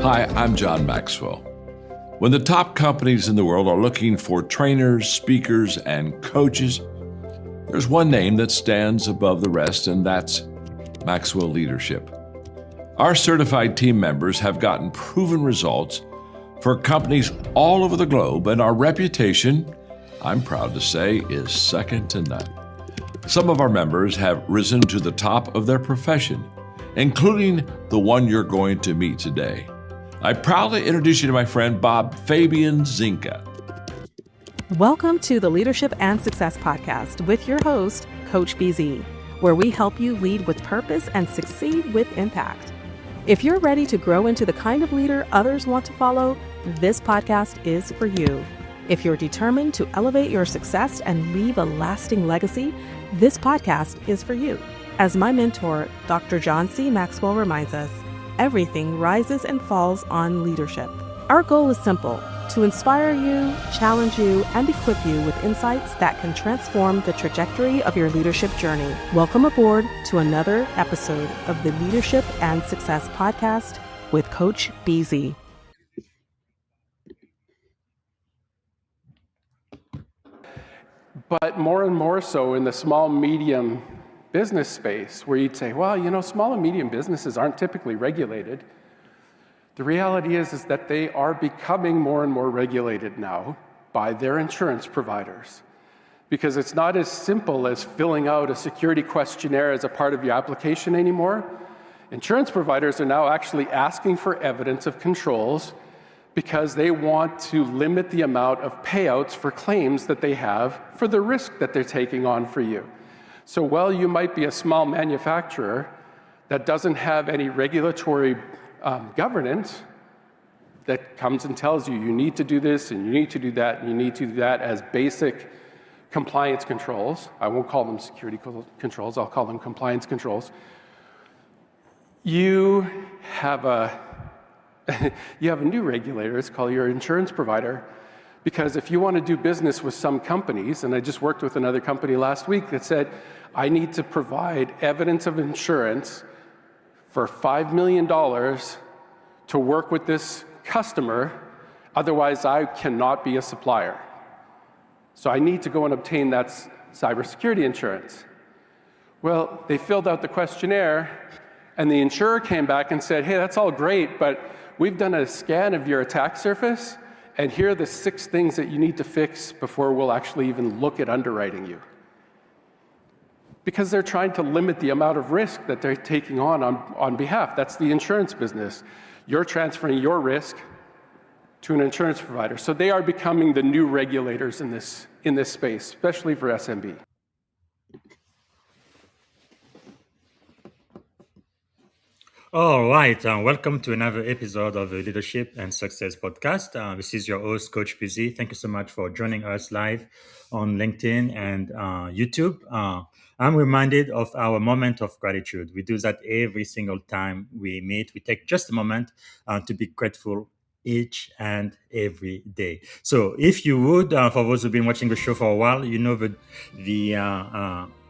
Hi, I'm John Maxwell. When the top companies in the world are looking for trainers, speakers, and coaches, there's one name that stands above the rest, and that's Maxwell Leadership. Our certified team members have gotten proven results for companies all over the globe, and our reputation, I'm proud to say, is second to none. Some of our members have risen to the top of their profession, including the one you're going to meet today. I proudly introduce you to my friend Bob Fabian Zinka. Welcome to the Leadership and Success Podcast with your host, Coach BZ, where we help you lead with purpose and succeed with impact. If you're ready to grow into the kind of leader others want to follow, this podcast is for you. If you're determined to elevate your success and leave a lasting legacy, this podcast is for you. As my mentor, Dr. John C. Maxwell reminds us, everything rises and falls on leadership. Our goal is simple: to inspire you, challenge you, and equip you with insights that can transform the trajectory of your leadership journey. Welcome aboard to another episode of the Leadership and Success Podcast with Coach BZ. But more and more so in the small, medium business space, where you'd say, well, small and medium businesses aren't typically regulated. The reality is that they are becoming more and more regulated now by their insurance providers, because it's not as simple as filling out a security questionnaire as a part of your application anymore. Insurance providers are now actually asking for evidence of controls because they want to limit the amount of payouts for claims that they have for the risk that they're taking on for you. So while you might be a small manufacturer that doesn't have any regulatory governance that comes and tells you need to do this and you need to do that and you need to do that as basic compliance controls. I won't call them security controls, I'll call them compliance controls. You have a new regulator, it's called your insurance provider, because if you want to do business with some companies, and I just worked with another company last week that said, I need to provide evidence of insurance for $5 million to work with this customer, otherwise I cannot be a supplier. So I need to go and obtain that cybersecurity insurance. Well, they filled out the questionnaire, and the insurer came back and said, hey, that's all great, but we've done a scan of your attack surface, and here are the 6 things that you need to fix before we'll actually even look at underwriting you. Because they're trying to limit the amount of risk that they're taking on behalf. That's the insurance business. You're transferring your risk to an insurance provider. So they are becoming the new regulators in this space, especially for SMB. All right, welcome to another episode of the Leadership and Success Podcast. This is your host, Coach BZ. Thank you so much for joining us live on LinkedIn and YouTube. I'm reminded of our moment of gratitude. We do that every single time we meet. We take just a moment to be grateful each and every day. So if you would, for those who've been watching the show for a while, you know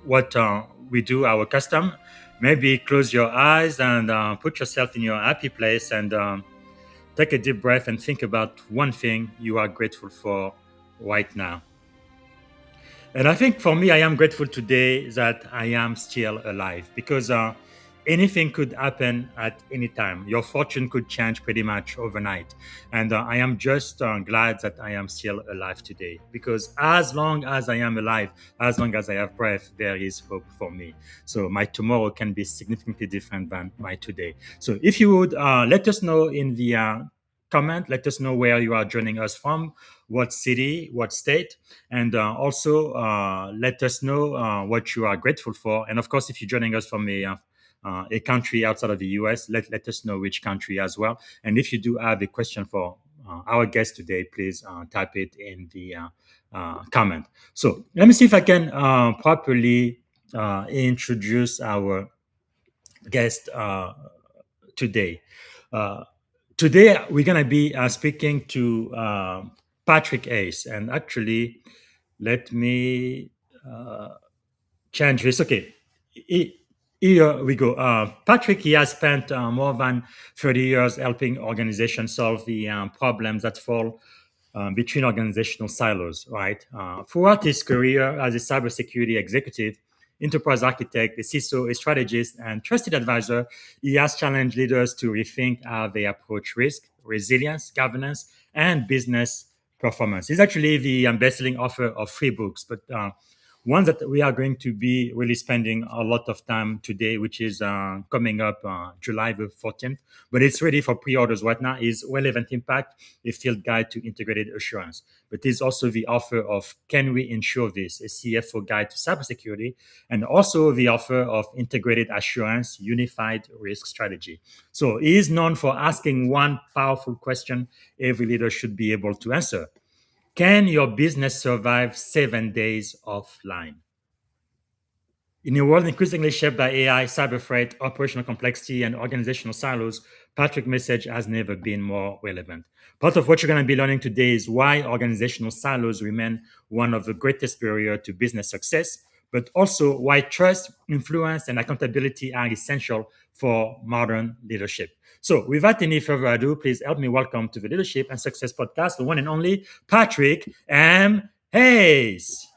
what we do, our custom. Maybe close your eyes and put yourself in your happy place and take a deep breath and think about one thing you are grateful for right now. And I think for me, I am grateful today that I am still alive, because anything could happen at any time. Your fortune could change pretty much overnight. And I am just glad that I am still alive today, because as long as I am alive, as long as I have breath, there is hope for me. So my tomorrow can be significantly different than my today. So if you would let us know in the comment, let us know where you are joining us from, what city, what state, and also let us know what you are grateful for. And of course, if you're joining us from a country outside of the US, let us know which country as well. And if you do have a question for our guest today, please type it in the comment. So let me see if I can properly introduce our guest today. Today, we're going to be speaking to Patrick Ace. And actually, let me change this. Okay. Here we go. Patrick, he has spent more than 30 years helping organizations solve the problems that fall between organizational silos, right? Throughout his career as a cybersecurity executive, enterprise architect, a CISO, a strategist, and trusted advisor, he has challenged leaders to rethink how they approach risk, resilience, governance, and business performance. He's actually the best-selling author of 3 books, but one that we are going to be really spending a lot of time today, which is coming up July the 14th, but it's ready for pre-orders right now, is Relevant Impact, a field guide to integrated assurance. But he's also the author of Can We Ensure This, a CFO guide to cybersecurity, and also the author of Integrated Assurance, Unified Risk Strategy. So he is known for asking one powerful question every leader should be able to answer. Can your business survive 7 days offline? In a world increasingly shaped by AI, cyber threat, operational complexity, and organizational silos, Patrick's message has never been more relevant. Part of what you're going to be learning today is why organizational silos remain one of the greatest barriers to business success, but also why trust, influence, and accountability are essential for modern leadership. So, without any further ado, please help me welcome to the Leadership and Success Podcast, the one and only Patrick M. Hayes.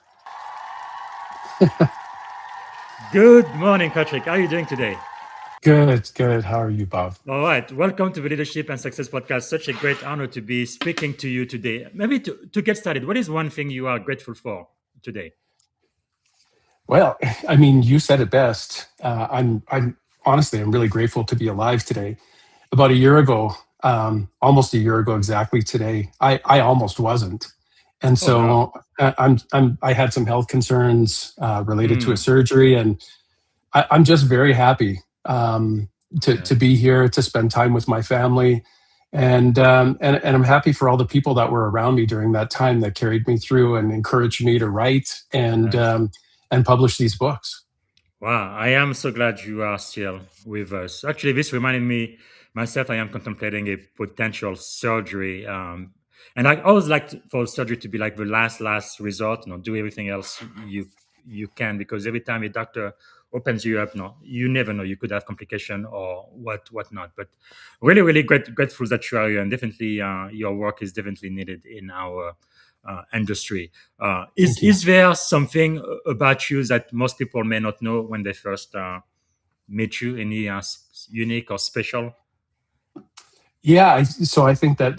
Good morning, Patrick. How are you doing today? Good, good. How are you, Bob? All right. Welcome to the Leadership and Success Podcast. Such a great honor to be speaking to you today. Maybe to get started, what is one thing you are grateful for today? Well, I mean, you said it best. I'm honestly, I'm really grateful to be alive today. About a year ago, almost a year ago exactly today, I almost wasn't, and Oh, wow. so I had some health concerns related to a Hmm. surgery, and I'm just very happy Yeah. to be here, to spend time with my family, and I'm happy for all the people that were around me during that time that carried me through and encouraged me to write Nice. and publish these books. Wow, I am so glad you are still with us. Actually, this reminded me myself, I am contemplating a potential surgery. And I always like for surgery to be like the last resort, do everything else you can, because every time a doctor opens you up, you never know, you could have complication or whatnot. But really, really grateful that you are here, and definitely your work is definitely needed in our industry. Is Thank you. is there something about you that most people may not know when they first meet you? Any unique or special? Yeah, so I think that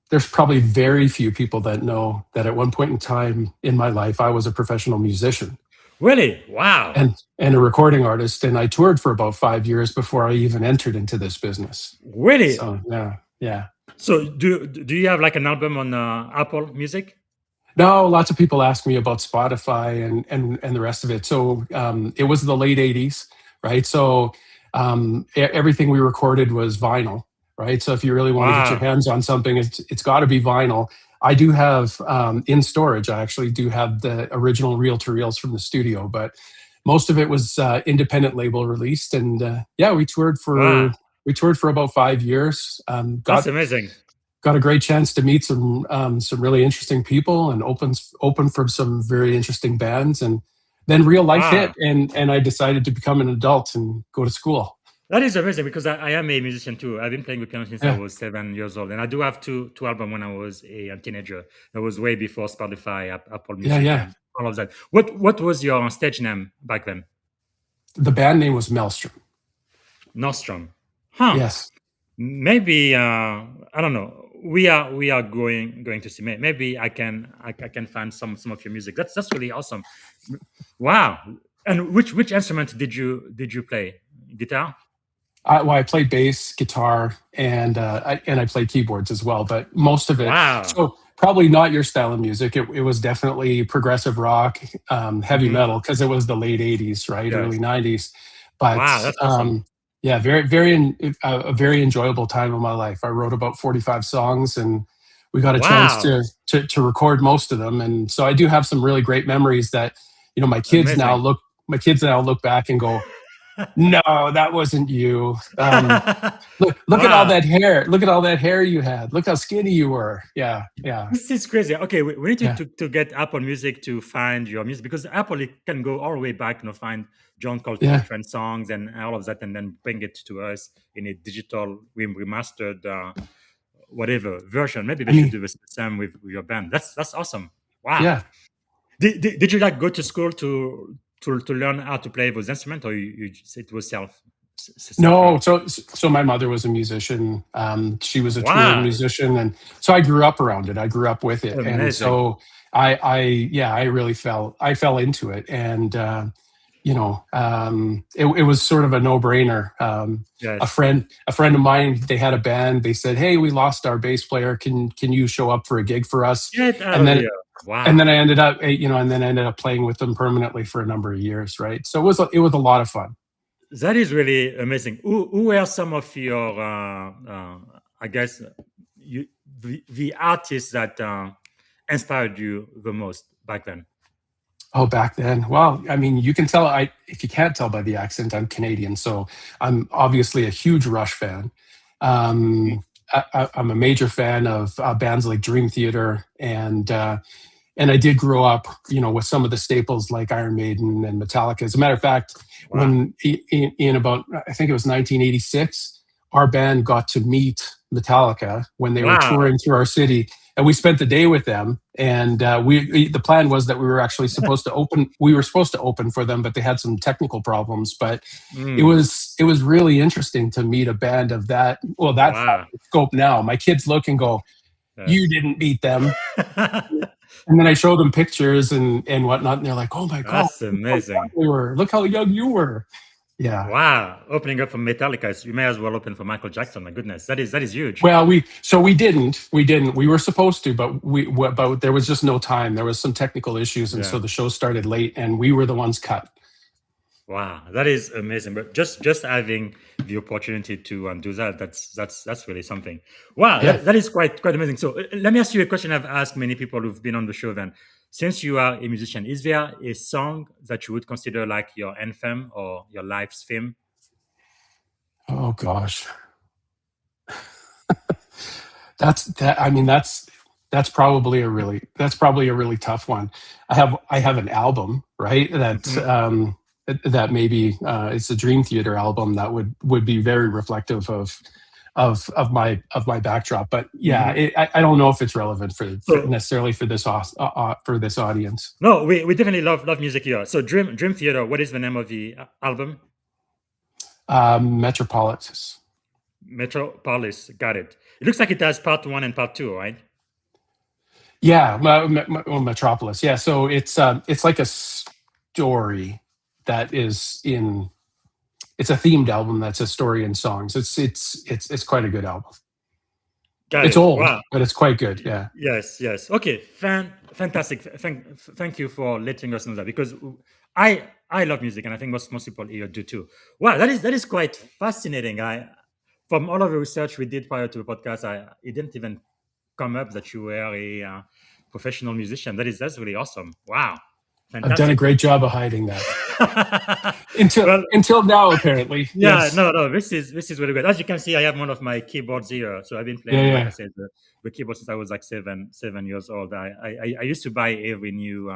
there's probably very few people that know that at one point in time in my life, I was a professional musician Really? Wow. and a recording artist, and I toured for about 5 years before I even entered into this business. Really? So yeah, yeah. So do you have like an album on Apple Music? No, lots of people ask me about Spotify and the rest of it. So it was the late '80s, right? So everything we recorded was vinyl, right? So if you really want to get your Wow. hands on something, it's got to be vinyl. I do have in storage. I actually do have the original reel to reels from the studio, but most of it was independent label released. And yeah, Wow. we toured for about 5 years. That's amazing. Got a great chance to meet some really interesting people and open for some very interesting bands, and then real life hit, Wow. and I decided to become an adult and go to school. That is amazing because I am a musician too. I've been playing the piano since I Yeah, was 7 years old, and I do have two albums when I was a teenager. That was way before Spotify, Apple yeah, Music, yeah. and all of that. What was your stage name back then? The band name was Maelstrom. Nostrum. Huh. Yes. Maybe I don't know. We are going to see. Maybe I can find some of your music. That's really awesome. Wow. And which instrument did you play? Guitar? I play bass, guitar, and I play keyboards as well. But most of it, Wow. so probably not your style of music. It was definitely progressive rock, heavy Hmm. metal, because it was the late '80s, right, early Yes. '90s. But Wow, that's awesome. yeah, a very enjoyable time of my life. I wrote about 45 songs, and we got a chance Wow. to record most of them. And so I do have some really great memories that my kids now Amazing. look back and go, No, that wasn't you. Look at all Wow. that hair. Look at all that hair you had. Look how skinny you were. Yeah, yeah, This is crazy. Okay, we need yeah, to get Apple Music to find your music because Apple it can go all the way back, find John yeah. Coltrane songs and all of that, and then bring it to us in a digital remastered whatever version. Maybe they I should mean, do the same with your band. That's awesome. Wow. yeah. Did you like go to school to learn how to play those instruments, or you just, it was self No, learned? so my mother was a musician. She was a touring Wow, musician, and so I grew up around it. I grew up with it, and amazing. so yeah, I fell into it, and it was sort of a no-brainer. Yes. A friend of mine, they had a band. They said, "Hey, we lost our bass player. Can you show up for a gig for us?" Get out And of then here. Wow. I ended up, and then I ended up playing with them permanently for a number of years, right? So it was a lot of fun. That is really amazing. Who were some of your, I guess, the artists that inspired you the most back then? Oh, back then. Well, I mean, you can tell. If you can't tell by the accent, I'm Canadian, so I'm obviously a huge Rush fan. Mhm. I'm a major fan of bands like Dream Theater, and I did grow up, with some of the staples like Iron Maiden and Metallica. As a matter of fact, Wow. when in about, I think it was 1986, our band got to meet Metallica when they were Wow. touring through our city, and we spent the day with them. And the plan was that we were actually supposed to open. We were supposed to open for them, but they had some technical problems. But Mm, it was really interesting to meet a band of that. Well, that wow. scope. Now my kids look and go, "You Yes. didn't beat them." And then I show them pictures and whatnot, and they're like, "Oh my god, That's look how young amazing. we were! Look how young you were!" Yeah. Wow. Opening up for Metallica, you may as well open for Michael Jackson. My goodness, that is huge. Well, we didn't. We were supposed to, but there was just no time. There was some technical issues, and so Yeah. the show started late, and we were the ones cut. Wow, that is amazing. But just having the opportunity to do that, that's really something. Wow, Yeah. that is quite amazing. So let me ask you a question I've asked many people who've been on the show. Then, since you are a musician, is there a song that you would consider like your anthem or your life's theme? Oh gosh, that. I mean, that's probably a really tough one. I have an album, right? Hmm. That maybe it's a Dream Theater album that would be very reflective of my backdrop. But yeah, Hmm. I don't know if it's relevant for So necessarily for this audience. no, we definitely love music here. So Dream Theater. What is the name of the album? Metropolis. Metropolis. Got it. It looks like it has part one and part two, right? Yeah, Metropolis. Yeah, so it's like a story that is in. It's a themed album that's a story in songs. It's quite a good album. Got It's it. old, Wow. but it's quite good. Yeah, Yes, yes. Okay, fantastic. Thank you for letting us know that because I love music and I think most people here do too. Wow, that is quite fascinating. I from all of the research we did prior to the podcast, it didn't even come up that you were a professional musician. That's really awesome. Wow, I've done a fantastic. great job of hiding that Well, until now. Apparently, yeah, yes. no. This is really good. As you can see, I have one of my keyboards here. So I've been Yeah, playing, like I yeah, said, the keyboard since I was like 7 years old. I used to buy every new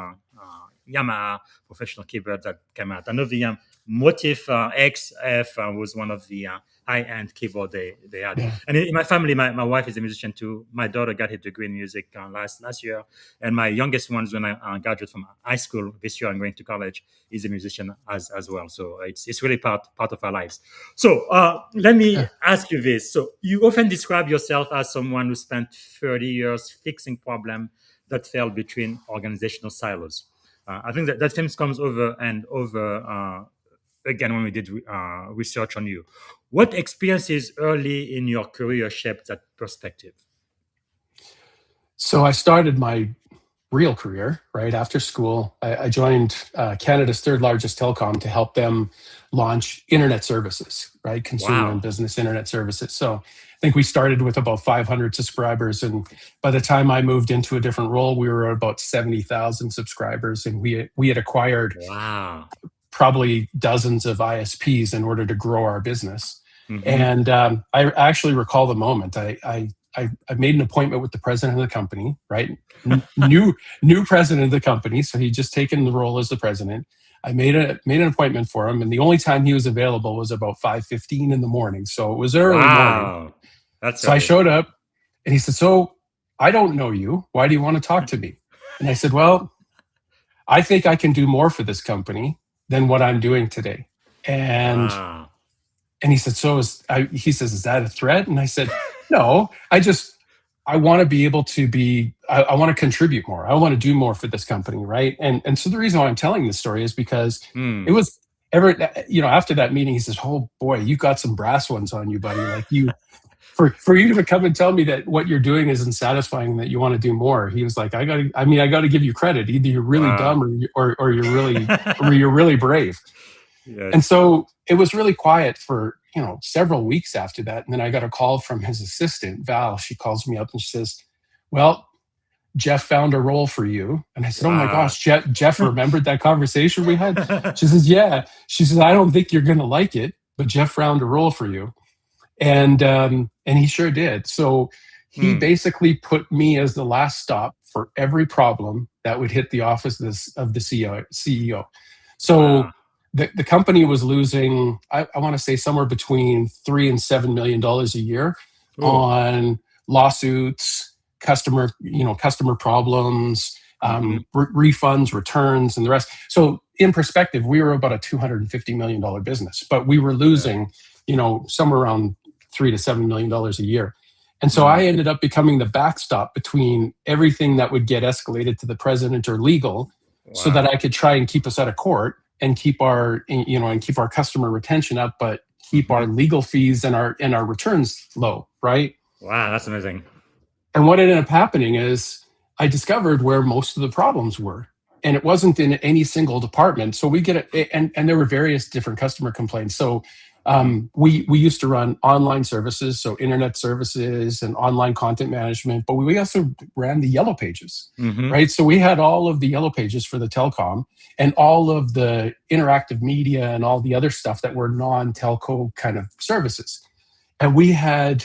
Yamaha professional keyboard that came out. I know the Motif XF was one of the high-end keyboard they had. yeah. And in my family, my wife is a musician too. My daughter got her degree in music last year, and my youngest ones, when I graduated from high school this year, I'm going to college, is a musician as well. So it's really part of our lives. So let me Yeah. ask you this. So you often describe yourself as someone who spent 30 years fixing problems that fell between organizational silos. I think that theme comes over and over again when we did research on you. What experiences early in your career shaped that perspective? So I started my real career right after school. I joined Canada's third largest telecom to help them launch internet services, right? Consumer and Wow. business internet services. So I think we started with about 500 subscribers, and by the time I moved into a different role, we were about 70,000 subscribers, and we had acquired Wow. probably dozens of ISPs in order to grow our business. Mm-hmm. And I actually recall the moment. I made an appointment with the president of the company, right? New president of the company, so he'd just taken the role as the president. I made an appointment for him, and the only time he was available was about 5:15 in the morning. So it was early morning. Wow, that's So I early. showed up, and he said, "So I don't know you. Why do you want to talk to me?" And I said, "Well, I think I can do more for this company than what I'm doing today." And Wow. he said, he says, "Is that a threat?" And I said, "No, I want to be able to I want to contribute more. I want to do more for this company." Right. And so the reason why I'm telling this story is because Hmm. it was after that meeting, he says, "Oh boy, you got some brass ones on you, buddy. Like for you to come and tell me that what you're doing isn't satisfying, that you want to do more." He was like, I got to give you credit. Either you're really Wow. dumb or you're really brave. Yes. And so it was really quiet for, several weeks after that. And then I got a call from his assistant, Val. She calls me up and she says, "Well, Jeff found a role for you." And I said, "Oh my Wow. gosh, Jeff remembered that conversation we had?" She says, "Yeah." She says, "I don't think you're going to like it, but Jeff found a role for you." And he sure did. So he Hmm. basically put me as the last stop for every problem that would hit the office of the CEO. So Wow. the company was losing, I want to say, somewhere between $3 and $7 million a year Oh. on lawsuits, customer problems, Mm-hmm. refunds, returns, and the rest. So in perspective, we were about a $250 million business, but we were Yeah. losing, somewhere around $3 to $7 million a year. And so Hmm. I ended up becoming the backstop between everything that would get escalated to the president or legal, so that Wow. I could try and keep us out of court and keep our customer retention up, but keep Mm-hmm. our legal fees and our returns low, right? Wow, that's amazing. And what ended up happening is I discovered where most of the problems were. And it wasn't in any single department. So we get it, and there were various different customer complaints. So we used to run online services, so internet services and online content management, but we also ran the yellow pages, Mm-hmm. right? So we had all of the yellow pages for the telecom and all of the interactive media and all the other stuff that were non-telco kind of services. And we had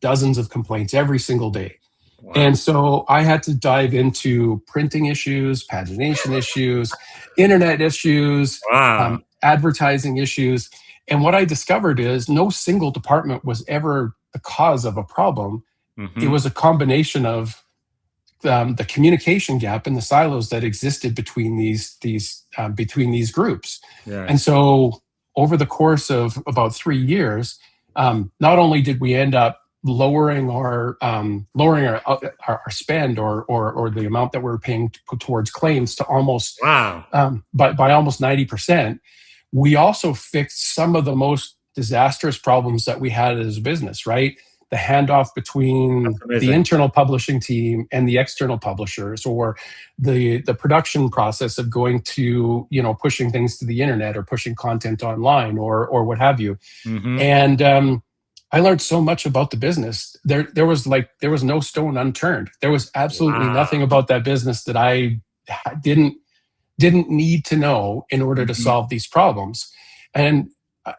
dozens of complaints every single day. Wow. And so I had to dive into printing issues, pagination issues, internet issues, Wow. advertising issues. And what I discovered is no single department was ever the cause of a problem. It Mm-hmm. was a combination of the communication gap and the silos that existed between these groups. And Yes. so over the course of about 3 years, not only did we end up lowering our spend or the amount that we're paying towards claims to almost Wow. by almost 90%, we also fixed some of the most disastrous problems that we had as a business, right? The handoff between That's the amazing. internal publishing team and the external publishers, or the production process of going to, pushing things to the internet or pushing content online or what have you. Mm-hmm. And I learned so much about the business. There was no stone unturned. There was absolutely nothing Wow. about that business that I didn't need to know in order to Mm-hmm. solve these problems. And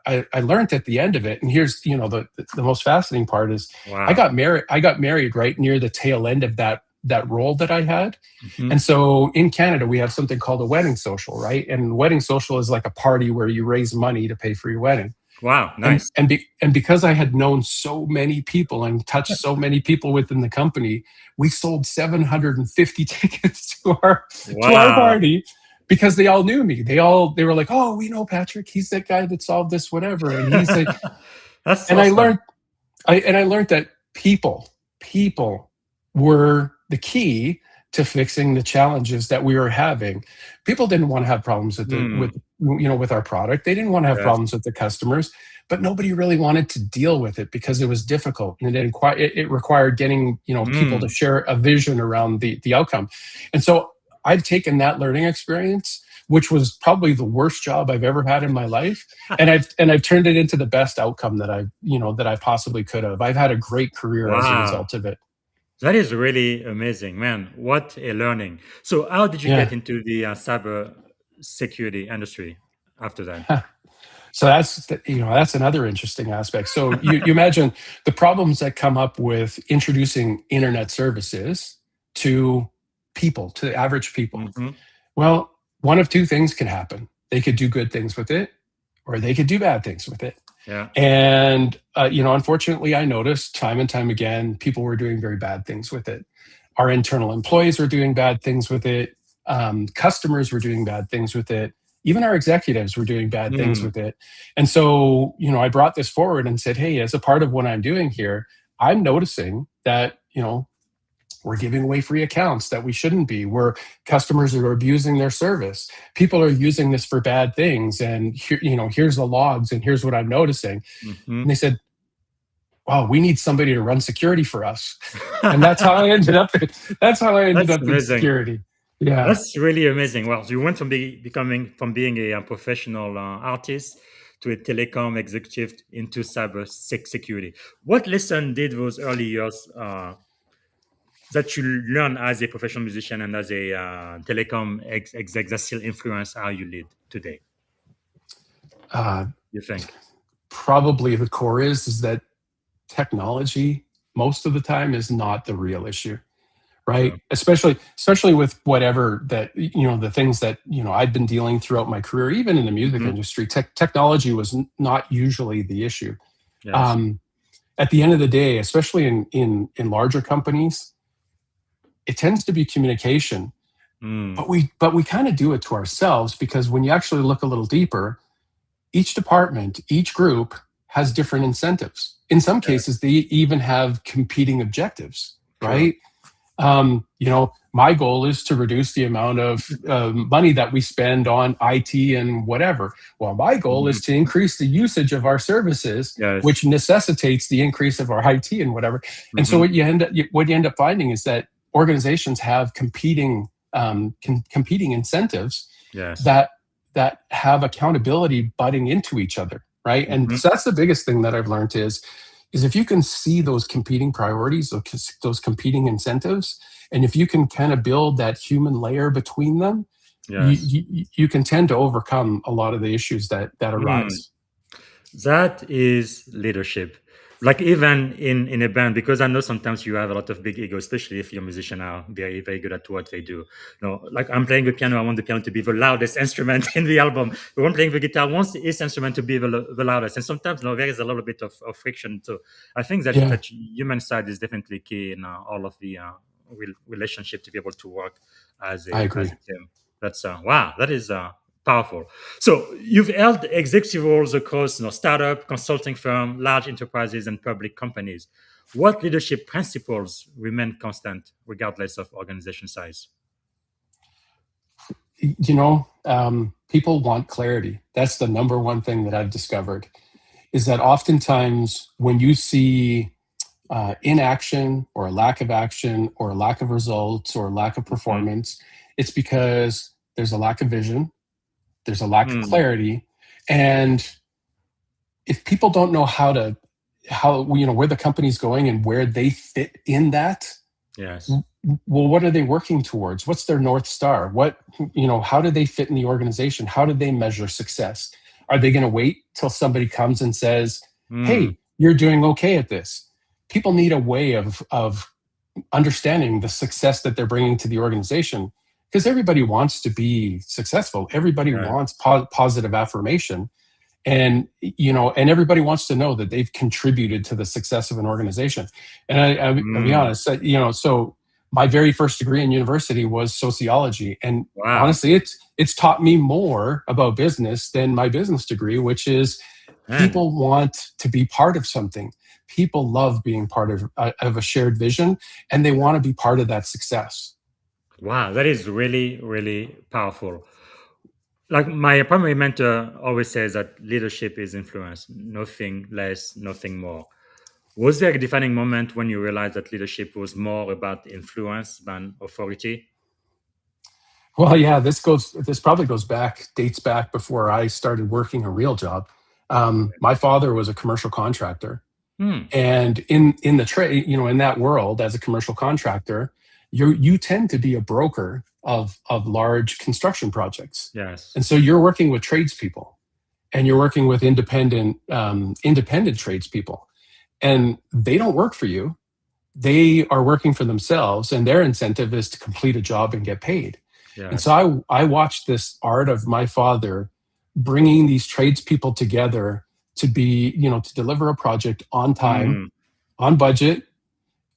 I learned at the end of it. And here's the most fascinating part is I Wow. got married. I got married right near the tail end of that role that I had. Mm-hmm. And so in Canada, we have something called a wedding social, right? And wedding social is like a party where you raise money to pay for your wedding. Wow. And Nice. and because I had known so many people and touched so many people within the company, we sold 750 tickets to our Wow. party because they all knew me. They were like, "Oh, we know Patrick. He's that guy that solved this, whatever." And he's like, That's and I awesome. learned I learned that people were the key to fixing the challenges that we were having. People didn't want to have problems Hmm. with our product. They didn't want to have Yes. problems with the customers, but nobody really wanted to deal with it because it was difficult and it required getting people to Hmm. share a vision around the outcome. And so I've taken that learning experience, which was probably the worst job I've ever had in my life, and I've turned it into the best outcome that I possibly could have. I've had a great career as a Wow. result of it. That is really amazing, man. What a learning. So, how did you get Yeah. into the cyber security industry after that? So that's another interesting aspect. So you imagine the problems that come up with introducing internet services to people, to the average people. Hmm. Well, one of two things can happen. They could do good things with it, or they could do bad things with it. Yeah. And unfortunately, I noticed time and time again, people were doing very bad things with it. Our internal employees were doing bad things with it. Customers were doing bad things with it. Even our executives were doing bad things Mm. with it. And so, I brought this forward and said, hey, as a part of what I'm doing here, I'm noticing that, we're giving away free accounts that we shouldn't be, where customers are abusing their service. People are using this for bad things. And here, here's the logs and here's what I'm noticing. Hmm. And they said, wow, we need somebody to run security for us. And that's how I ended up. That's how I ended That's up in amazing. security. Yeah. That's really amazing. Well, you went from becoming from being a professional artist to a telecom executive into security. What lesson did those early years that you learn as a professional musician and as a telecom exec that still influence how you lead today? Uh, You think? Probably the core is that technology most of the time is not the real issue, right? True. Especially with whatever that, the things that, I've been dealing throughout my career, even in the music Hmm. industry. Technology was not usually the issue. Yes. Um, at the end of the day, especially in larger companies, it tends to be communication, Mm. but we kind of do it to ourselves, because when you actually look a little deeper, each department, each group has different incentives. In some Yeah. cases, they even have competing objectives, True. right? My goal is to reduce the amount of money that we spend on IT and whatever. Well, my goal Mhm. is to increase the usage of our services, Yes. which necessitates the increase of our IT and whatever. And so Hmm. what you end up finding is that organizations have competing incentives Yes. that have accountability butting into each other, right? And Hmm. so that's the biggest thing that I've learned is if you can see those competing priorities, those competing incentives, and if you can kind of build that human layer between them, Yes. you can tend to overcome a lot of the issues that Mm. arise. That is leadership. Like even in a band, because I know sometimes you have a lot of big ego, especially if you're a musician are very, very good at what they do. Like I'm playing the piano, I want the piano to be the loudest instrument in the album. But when playing the guitar, I want this instrument to be the loudest. And sometimes there is a little bit of friction. So I think Yeah, that human side is definitely key in all of the relationship to be able to work I as agree. a team. That's wow, that is powerful. So you've held executive roles across startup, consulting firm, large enterprises, and public companies. What leadership principles remain constant regardless of organization size? People want clarity. That's the number one thing that I've discovered, is that oftentimes when you see inaction or a lack of action or a lack of results or a lack of Mhm. performance, it's because there's a lack of vision, there's a lack of Mm. clarity. And if people don't know where the company's going and where they fit in that, Yes. well, what are they working towards? What's their North Star? How do they fit in the organization? How do they measure success? Are they going to wait till somebody comes and says, Mm. hey, you're doing okay at this? People need a way of understanding the success that they're bringing to the organization, because everybody wants to be successful. Everybody Yeah. wants positive affirmation, and everybody wants to know that they've contributed to the success of an organization. And I'll be Mm. honest, so my very first degree in university was sociology, and Wow. honestly, it's taught me more about business than my business degree, which is Man. people want to be part of something. People love being part of a shared vision, and they want to be part of that success. Wow. That is really, really powerful. Like my primary mentor always says that leadership is influence, nothing less, nothing more. Was there a defining moment when you realized that leadership was more about influence than authority? Well, yeah, this probably dates back before I started working a real job. My father was a commercial contractor, Hmm. and in the trade, in that world, as a commercial contractor, you tend to be a broker of large construction projects. Yes. And so you're working with tradespeople, and you're working with independent tradespeople, and they don't work for you. They are working for themselves, and their incentive is to complete a job and get paid. And Yes. so I watched this art of my father bringing these tradespeople together to be, to deliver a project on time, on budget,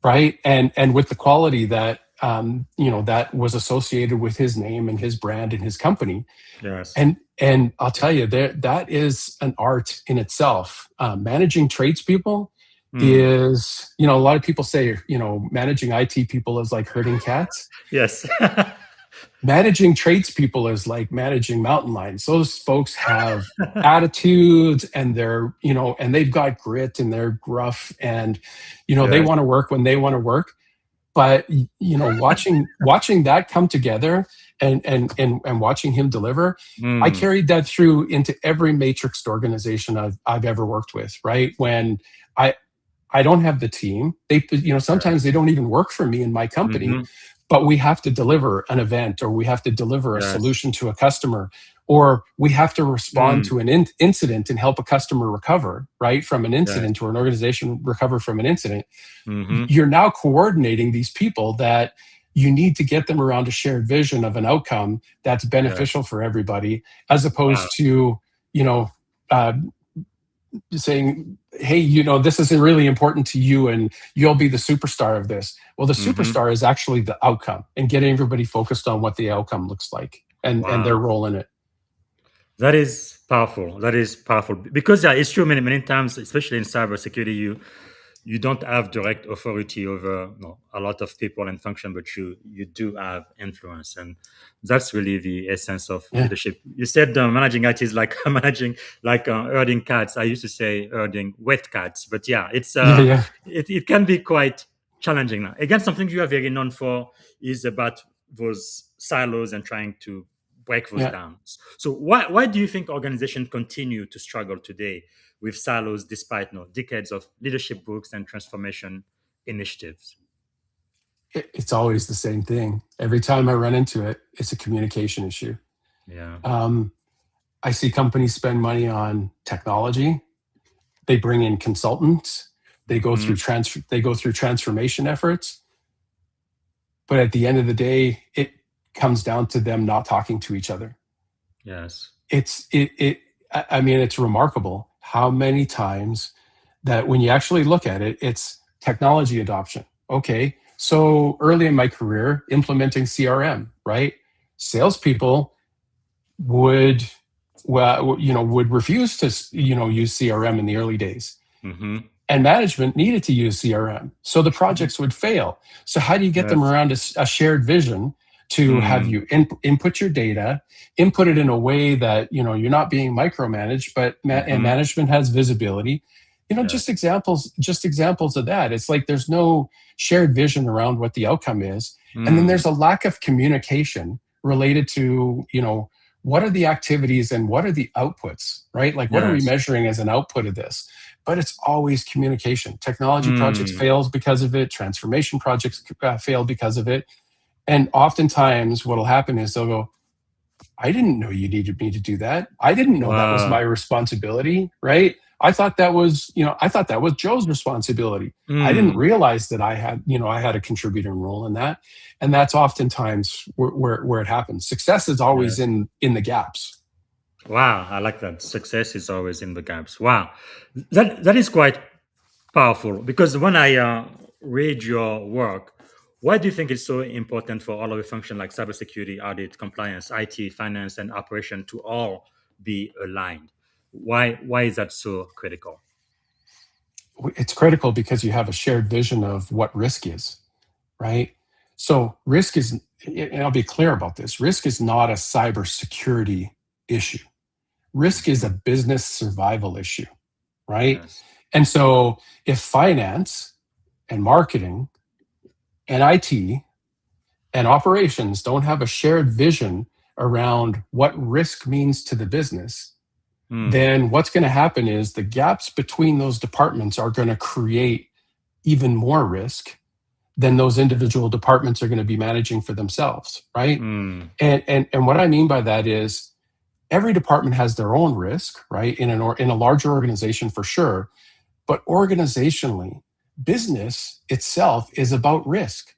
right, and with the quality that that was associated with his name and his brand and his company. Yes. And I'll tell you, that is an art in itself. Managing tradespeople is, a lot of people say, managing IT people is like herding cats. Yes. Managing tradespeople is like managing mountain lions. Those folks have attitudes, and they're, and they've got grit, and they're gruff, and, they Yes. want to work when they want to work. But, watching that come together and watching him deliver, I carried that through into every matrixed organization I've ever worked with, right? When I don't have the team, they, sometimes they don't even work for me in my company, but we have to deliver an event, or we have to deliver a Yes. solution to a customer, or we have to respond to an incident and help a customer recover, right? From an incident, or an organization recover from an incident. You're now coordinating these people that you need to get them around a shared vision of an outcome that's beneficial for everybody, as opposed to, saying, hey, this is really important to you, and you'll be the superstar of this. Well, the superstar is actually the outcome, and getting everybody focused on what the outcome looks like, and their role in it. That is powerful. That is powerful, because it's true. Many times, especially in cybersecurity, you don't have direct authority over a lot of people and function, but you do have influence, and that's really the essence of leadership. You said managing IT is like managing, like herding cats. I used to say herding wet cats, but it's it can be quite challenging. Now, again, something you are very known for is about those silos and trying to break those down. So why do you think organizations continue to struggle today with silos despite decades of leadership books and transformation initiatives? It's always the same thing. Every time I run into it, it's a communication issue. Yeah. I see companies spend money on technology. They bring in consultants. They go through transformation efforts. But at the end of the day, it comes down to them not talking to each other. Yes. It's remarkable how many times that when you actually look at it, it's technology adoption. Okay, so early in my career, implementing CRM, right? Salespeople would refuse to use CRM in the early days, and management needed to use CRM, so the projects would fail. So how do you get them around a shared vision to have you input your data, input it in a way that you're not being micromanaged, but and management has visibility? Just examples of that. It's like there's no shared vision around what the outcome is, and then there's a lack of communication related to what are the activities and what are the outputs, right? Like what are we measuring as an output of this? But it's always communication. Technology projects fails because of it. Transformation projects fail because of it. And oftentimes what will happen is they'll go, I didn't know you needed me to do that. I didn't know that was my responsibility, right? I thought that was Joe's responsibility. I didn't realize that I had a contributing role in that. And that's oftentimes where it happens. Success is always in the gaps. Wow, I like that. Success is always in the gaps. Wow, that is quite powerful, because when I read your work, why do you think it's so important for all of the functions like cybersecurity, audit, compliance, IT, finance, and operation to all be aligned? Why is that so critical? It's critical because you have a shared vision of what risk is, right? So risk is, and I'll be clear about this, risk is not a cybersecurity issue. Risk is a business survival issue, right? Yes. And so if finance and marketing and IT and operations don't have a shared vision around what risk means to the business, then what's going to happen is the gaps between those departments are going to create even more risk. then those individual departments are going to be managing for themselves, right? And what I mean by that is every department has their own risk, right? In a larger organization for sure, but organizationally, business itself is about risk.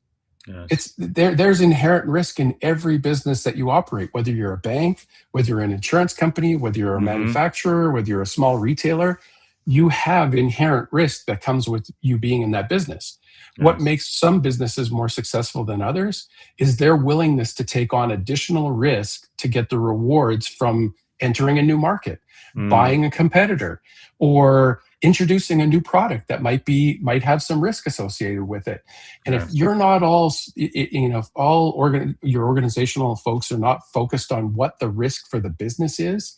Yes. There's inherent risk in every business that you operate, whether you're a bank, whether you're an insurance company, whether you're a manufacturer, whether you're a small retailer, you have inherent risk that comes with you being in that business. What Yes. makes some businesses more successful than others is their willingness to take on additional risk to get the rewards from entering a new market, buying a competitor, or introducing a new product that might have some risk associated with it. And if Yes. you're not all, if your organizational folks are not focused on what the risk for the business is,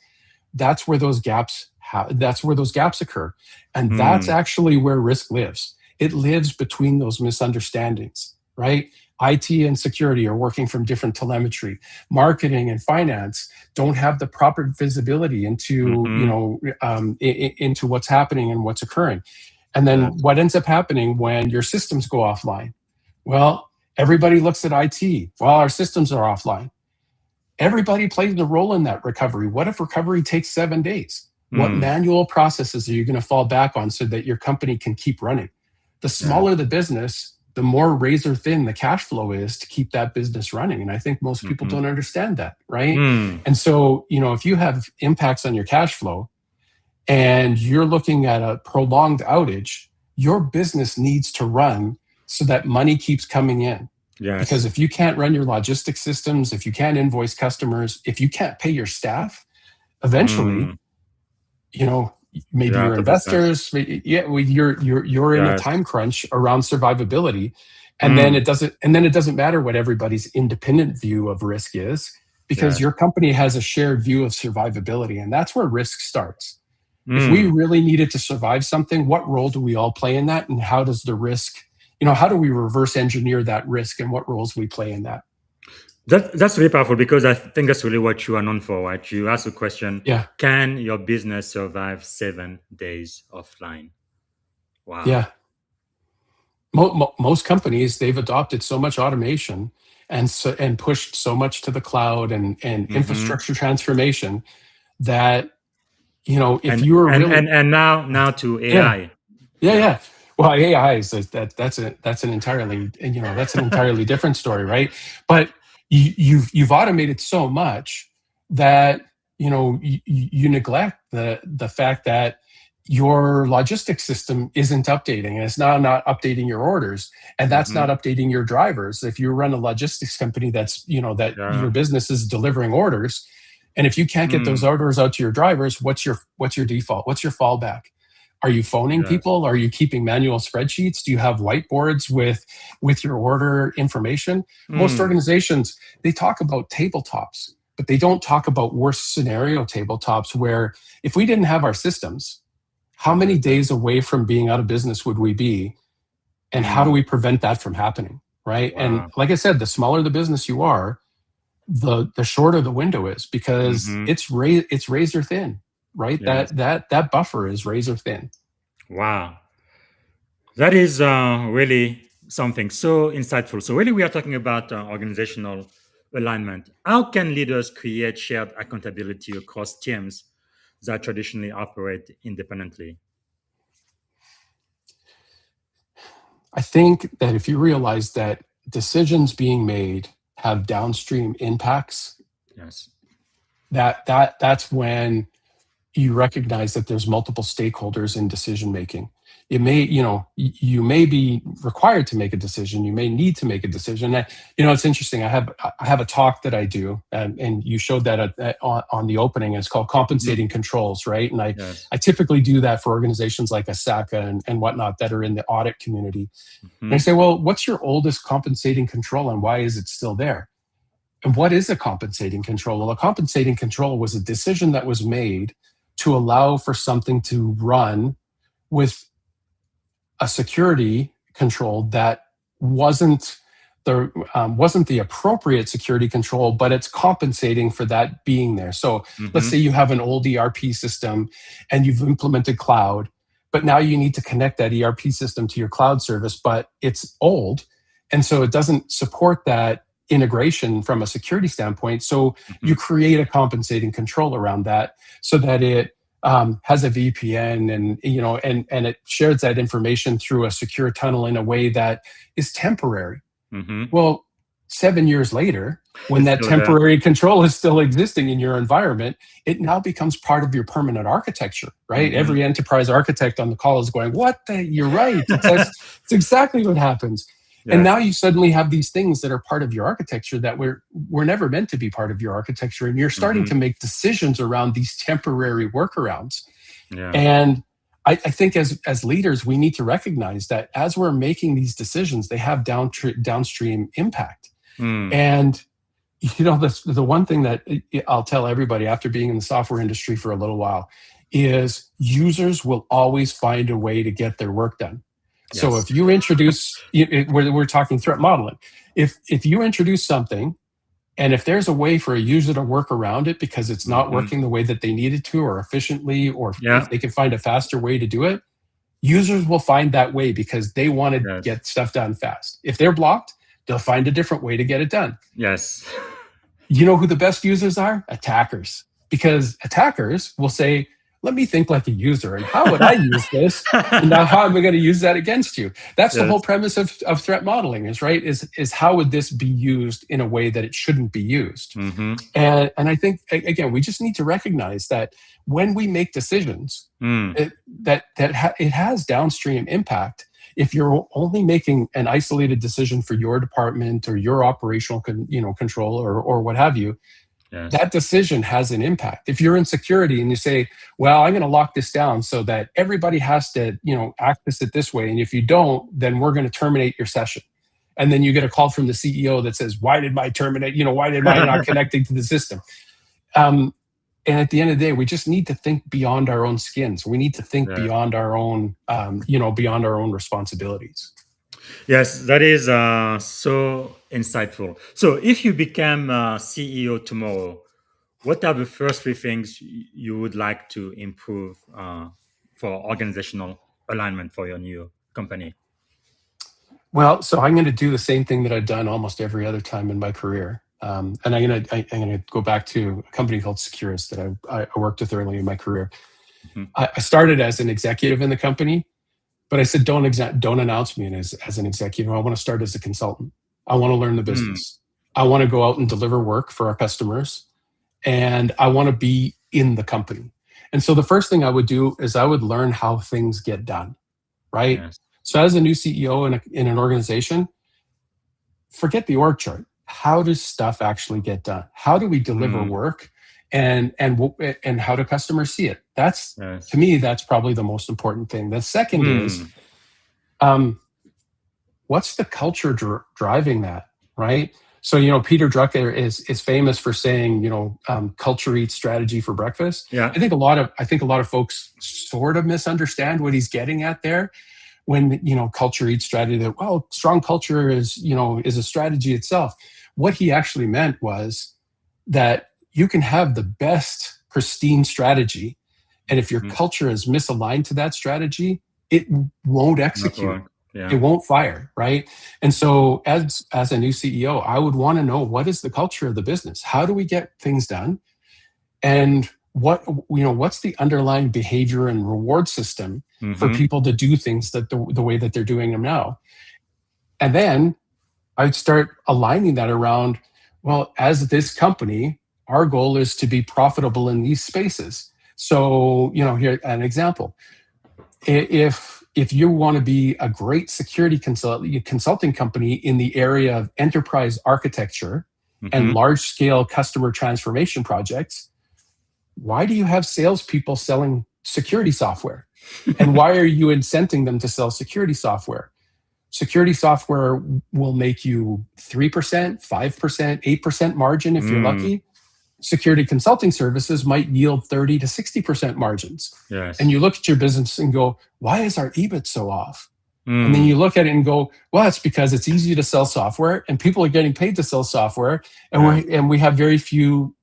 that's where those gaps occur, and that's actually where risk lives. It lives between those misunderstandings, right? IT and security are working from different telemetry. Marketing and finance don't have the proper visibility into into what's happening and what's occurring. And then what ends up happening when your systems go offline? Well, everybody looks at IT. Well, our systems are offline. Everybody plays a role in that recovery. What if recovery takes 7 days? What manual processes are you going to fall back on so that your company can keep running? The smaller the business, the more razor thin the cash flow is to keep that business running. And I think most people don't understand that, right? And so, if you have impacts on your cash flow and you're looking at a prolonged outage, your business needs to run so that money keeps coming in. Yes. Because if you can't run your logistics systems, if you can't invoice customers, if you can't pay your staff, eventually, maybe You're your out of business. investors, you're in a Yes. time crunch around survivability, and then it doesn't matter what everybody's independent view of risk is, because Yes. your company has a shared view of survivability, and that's where risk starts. If we really needed to survive something, what role do we all play in that, and how does the risk, how do we reverse engineer that risk, and what roles we play in that? That's really powerful, because I think that's really what you are known for, right? You ask the question, Yeah, can your business survive 7 days offline? Wow. yeah. Most companies, they've adopted so much automation and pushed so much to the cloud and infrastructure transformation that if And you were and really and and now to yeah AI. yeah Yeah. yeah well, AI is that's an entirely different story, right? But you've automated so much that you neglect the fact that your logistics system isn't updating, and it's now not updating your orders, and that's not updating your drivers. If you run a logistics company that Yeah. your business is delivering orders, and if you can't get those orders out to your drivers, what's your default? What's your fallback? Are you phoning Yes. people? Are you keeping manual spreadsheets? Do you have whiteboards with your order information? Most organizations, they talk about tabletops, but they don't talk about worst scenario tabletops, where if we didn't have our systems, how many Exactly. days away from being out of business would we be? And how do we prevent that from happening? Right. And Wow. like I said, the smaller the business you are, the shorter the window is, because it's razor thin, right? Yes. That buffer is razor thin. Wow. That is really something so insightful. So, really, we are talking about organizational alignment. How can leaders create shared accountability across teams that traditionally operate independently? I think that if you realize that decisions being made have downstream impacts, Yes. that's when you recognize that there's multiple stakeholders in decision making. It may, you may be required to make a decision. You may need to make a decision. And, it's interesting. I have a talk that I do, and you showed that on the opening. It's called compensating controls, right? And Yes. I typically do that for organizations like Asaka and whatnot that are in the audit community. And I say, well, what's your oldest compensating control, and why is it still there? And what is a compensating control? Well, a compensating control was a decision that was made to allow for something to run with a security control that wasn't the appropriate security control, but it's compensating for that being there. So let's say you have an old ERP system and you've implemented cloud, but now you need to connect that ERP system to your cloud service, but it's old. And so it doesn't support that integration from a security standpoint. So you create a compensating control around that so that it has a VPN and and it shares that information through a secure tunnel in a way that is temporary. Well, 7 years later, when It's that still there. temporary control is still existing in your environment, it now becomes part of your permanent architecture, right? Every enterprise architect on the call is going, "What the? You're right. It's exactly what happens." And Yes. now you suddenly have these things that are part of your architecture that were never meant to be part of your architecture, and you're starting to make decisions around these temporary workarounds. Yeah. And I think as leaders, we need to recognize that as we're making these decisions, they have downstream impact. And the one thing that I'll tell everybody after being in the software industry for a little while is users will always find a way to get their work done. So Yes. if you introduce, we're talking threat modeling. If you introduce something, and if there's a way for a user to work around it because it's not working the way that they needed to or efficiently, or Yeah. if they can find a faster way to do it, users will find that way because they want to Yes. get stuff done fast. If they're blocked, they'll find a different way to get it done. Yes. You know who the best users are? Attackers. Because attackers will say, let me think like a user, and how would I use this? And now how am I going to use that against you? That's the Yes. whole premise of threat modeling is how would this be used in a way that it shouldn't be used? And I think, again, we just need to recognize that when we make decisions, it has downstream impact. If you're only making an isolated decision for your department or your operational control or what have you, Yes. that decision has an impact. If you're in security and you say, well, I'm going to lock this down so that everybody has to access it this way, and if you don't, then we're going to terminate your session. And then you get a call from the CEO that says, why did I not connecting to the system? And at the end of the day, we just need to think beyond our own skins. We need to think beyond our own, beyond our own responsibilities. Yes, that is so insightful. So, if you become CEO tomorrow, what are the first three things you would like to improve for organizational alignment for your new company? Well, so I'm going to do the same thing that I've done almost every other time in my career. And I'm going to go back to a company called Securus that I worked with early in my career. I started as an executive in the company, but I said, don't announce me as an executive. I want to start as a consultant. I want to learn the business. I want to go out and deliver work for our customers, and I want to be in the company. And so the first thing I would do is I would learn how things get done, right? Yes. So as a new CEO in an organization, forget the org chart. How does stuff actually get done? How do we deliver work, and how do customers see it? That's to me, that's probably the most important thing. The second is, what's the culture driving that, right? So Peter Drucker is famous for saying culture eats strategy for breakfast. Yeah. I think a lot of folks sort of misunderstand what he's getting at there. When culture eats strategy, that strong culture is a strategy itself. What he actually meant was that you can have the best pristine strategy, and if your culture is misaligned to that strategy, it won't execute. Yeah. It won't fire, right? And so as a new CEO, I would want to know, what is the culture of the business? How do we get things done? And what's the underlying behavior and reward system for people to do things that the way that they're doing them now? And then I'd start aligning that around, well, as this company, our goal is to be profitable in these spaces. So, here an example. If you want to be a great security consulting company in the area of enterprise architecture and large-scale customer transformation projects, why do you have salespeople selling security software? And why are you incenting them to sell security software? Security software will make you 3%, 5%, 8% margin if you're lucky. Security consulting services might yield 30 to 60% margins. Yes. And you look at your business and go, why is our EBIT so off? And then you look at it and go, well, it's because it's easy to sell software and people are getting paid to sell software, and we have very few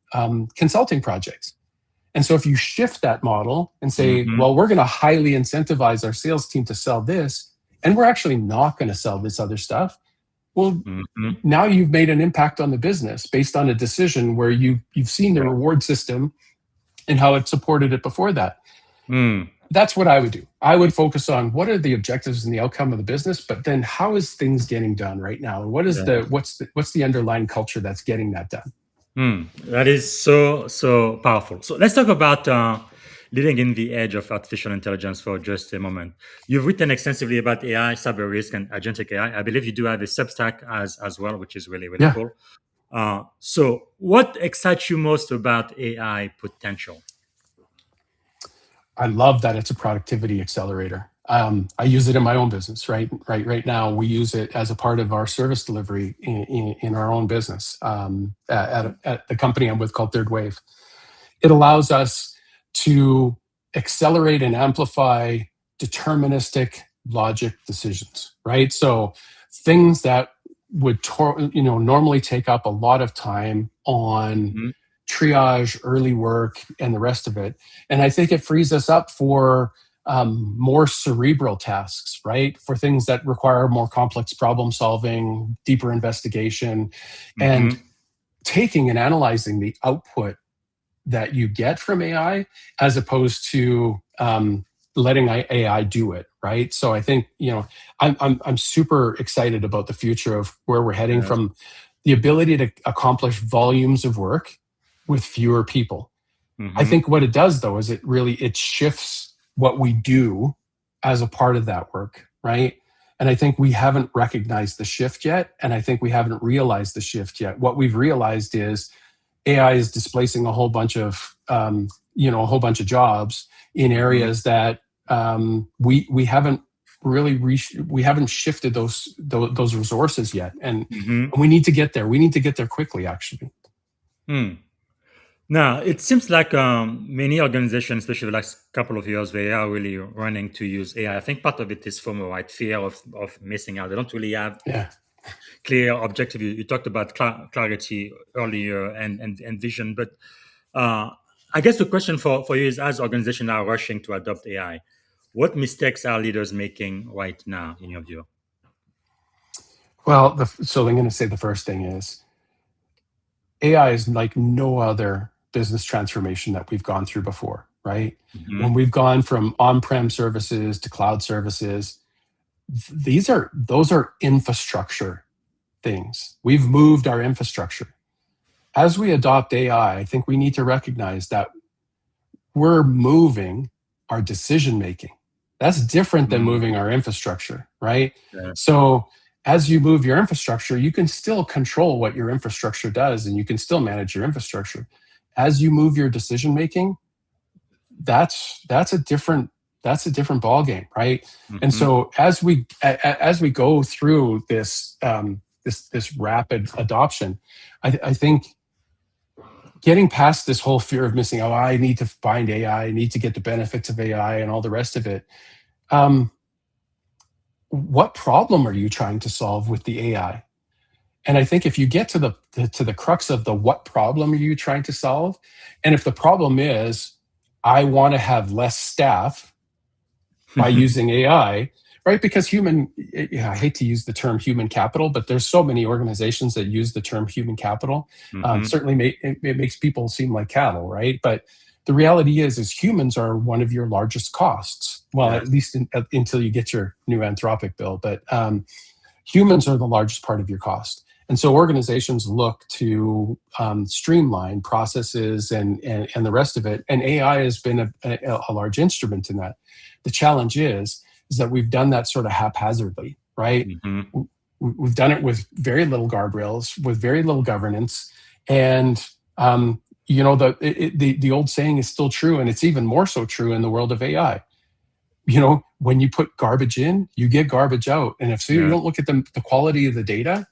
consulting projects. And so if you shift that model and say, well, we're going to highly incentivize our sales team to sell this, and we're actually not going to sell this other stuff, Well, now you've made an impact on the business based on a decision where you've seen the reward system and how it supported it before that. That's what I would do. I would focus on what are the objectives and the outcome of the business, but then how is things getting done right now? And what's the underlying culture that's getting that done? That is so powerful. So let's talk about leading in the edge of artificial intelligence for just a moment. You've written extensively about AI, cyber risk, and agentic AI. I believe you do have a Substack as well, which is really cool. So what excites you most about AI potential? I love that it's a productivity accelerator. I use it in my own business, right? Right now, we use it as a part of our service delivery in our own business at the company I'm with called Third Wave. It allows us to accelerate and amplify deterministic logic decisions, right? So things that would normally take up a lot of time on triage, early work, and the rest of it. And I think it frees us up for more cerebral tasks, right? For things that require more complex problem solving, deeper investigation, and taking and analyzing the output that you get from AI as opposed to letting AI do it, right? So I think I'm super excited about the future of where we're heading from the ability to accomplish volumes of work with fewer people. I think what it does though is it shifts what we do as a part of that work, right? And I think we haven't recognized the shift yet, and I think we haven't realized the shift yet. What we've realized is AI is displacing a whole bunch of jobs in areas that we haven't really we haven't shifted those resources yet, and we need to get there. We need to get there quickly, actually. Now, it seems like many organizations, especially the last couple of years, they are really running to use AI. I think part of it is FOMO, right? Fear of missing out. They don't really have clear objective. You talked about clarity earlier and vision, but I guess the question for you is, as organizations are rushing to adopt AI, what mistakes are leaders making right now, in your view? Well, so I'm going to say the first thing is AI is like no other business transformation that we've gone through before, right? When we've gone from on-prem services to cloud services, those are infrastructure things. We've moved our infrastructure. As we adopt AI, I think we need to recognize that we're moving our decision making. That's different than moving our infrastructure, right? So as you move your infrastructure, you can still control what your infrastructure does, and you can still manage your infrastructure. As you move your decision making, that's a different ball game, right? And so as we go through this rapid adoption, I think getting past this whole fear of missing out, I need to find AI, I need to get the benefits of AI and all the rest of it. What problem are you trying to solve with the AI? And I think if you get to the crux of the what problem are you trying to solve, and if the problem is I want to have less staff by using AI, right? Because I hate to use the term human capital, but there's so many organizations that use the term human capital. Certainly it makes people seem like cattle, right? But the reality is humans are one of your largest costs. Well, at least until you get your new Anthropic bill, but humans are the largest part of your cost. And so organizations look to streamline processes and the rest of it. And AI has been a large instrument in that. The challenge is that we've done that sort of haphazardly, right? We've done it with very little guardrails, with very little governance. And, the old saying is still true, and it's even more so true in the world of AI. When you put garbage in, you get garbage out. And if you don't look at the quality of the data,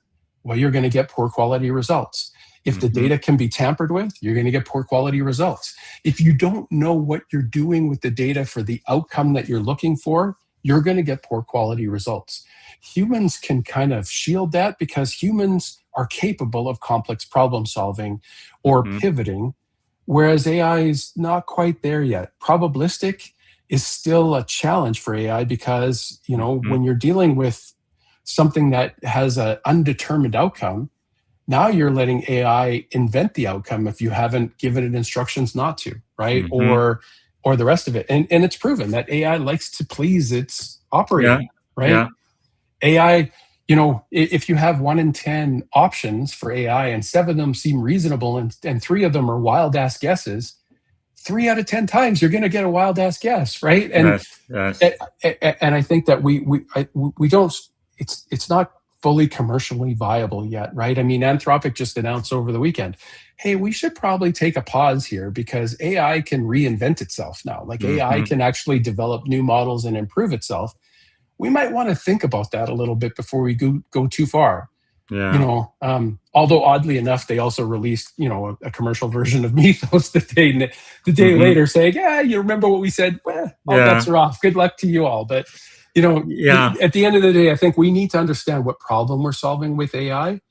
well, you're going to get poor quality results. If the data can be tampered with, you're going to get poor quality results. If you don't know what you're doing with the data for the outcome that you're looking for, you're going to get poor quality results. Humans can kind of shield that because humans are capable of complex problem solving or pivoting, whereas AI is not quite there yet. Probabilistic is still a challenge for AI because, when you're dealing with something that has an undetermined outcome, now you're letting AI invent the outcome if you haven't given it instructions not to, right? Mm-hmm. Or the rest of it. And it's proven that AI likes to please its Yeah. operator, right? Yeah. AI, if you have 1 in 10 options for AI and 7 of them seem reasonable and 3 of them are wild ass guesses, 3 out of 10 times you're going to get a wild ass guess, right? And Yes. Yes. and I think that we don't. It's not fully commercially viable yet, right? I mean, Anthropic just announced over the weekend, hey, we should probably take a pause here because AI can reinvent itself now. Like AI Mm-hmm. can actually develop new models and improve itself. We might want to think about that a little bit before we go too far. Yeah. Although oddly enough, they also released, a commercial version of Mythos the day Mm-hmm. later saying, yeah, you remember what we said? Well, all bets Yeah. are off. Good luck to you all. But, Yeah. at the end of the day, I think we need to understand what problem we're solving with AI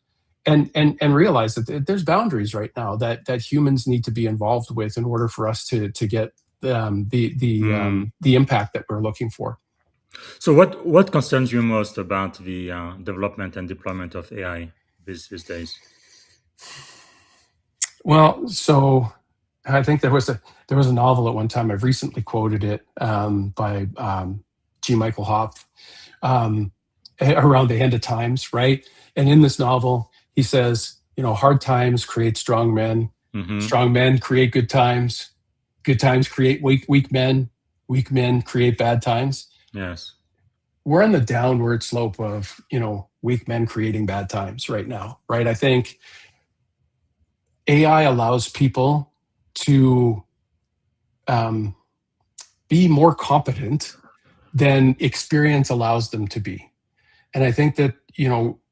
and realize that there's boundaries right now that humans need to be involved with in order for us to get Mm. the impact that we're looking for. So, what concerns you most about the development and deployment of AI these days? Well, so I think there was a novel at one time. I've recently quoted it by G. Michael Hopf um, around the end of times, right? And in this novel, he says, hard times create Mm-hmm. strong men create good times create weak men create bad times. Yes. We're on the downward slope of weak men creating bad times right now, right? I think AI allows people to be more competent than experience allows them to be. And I think that,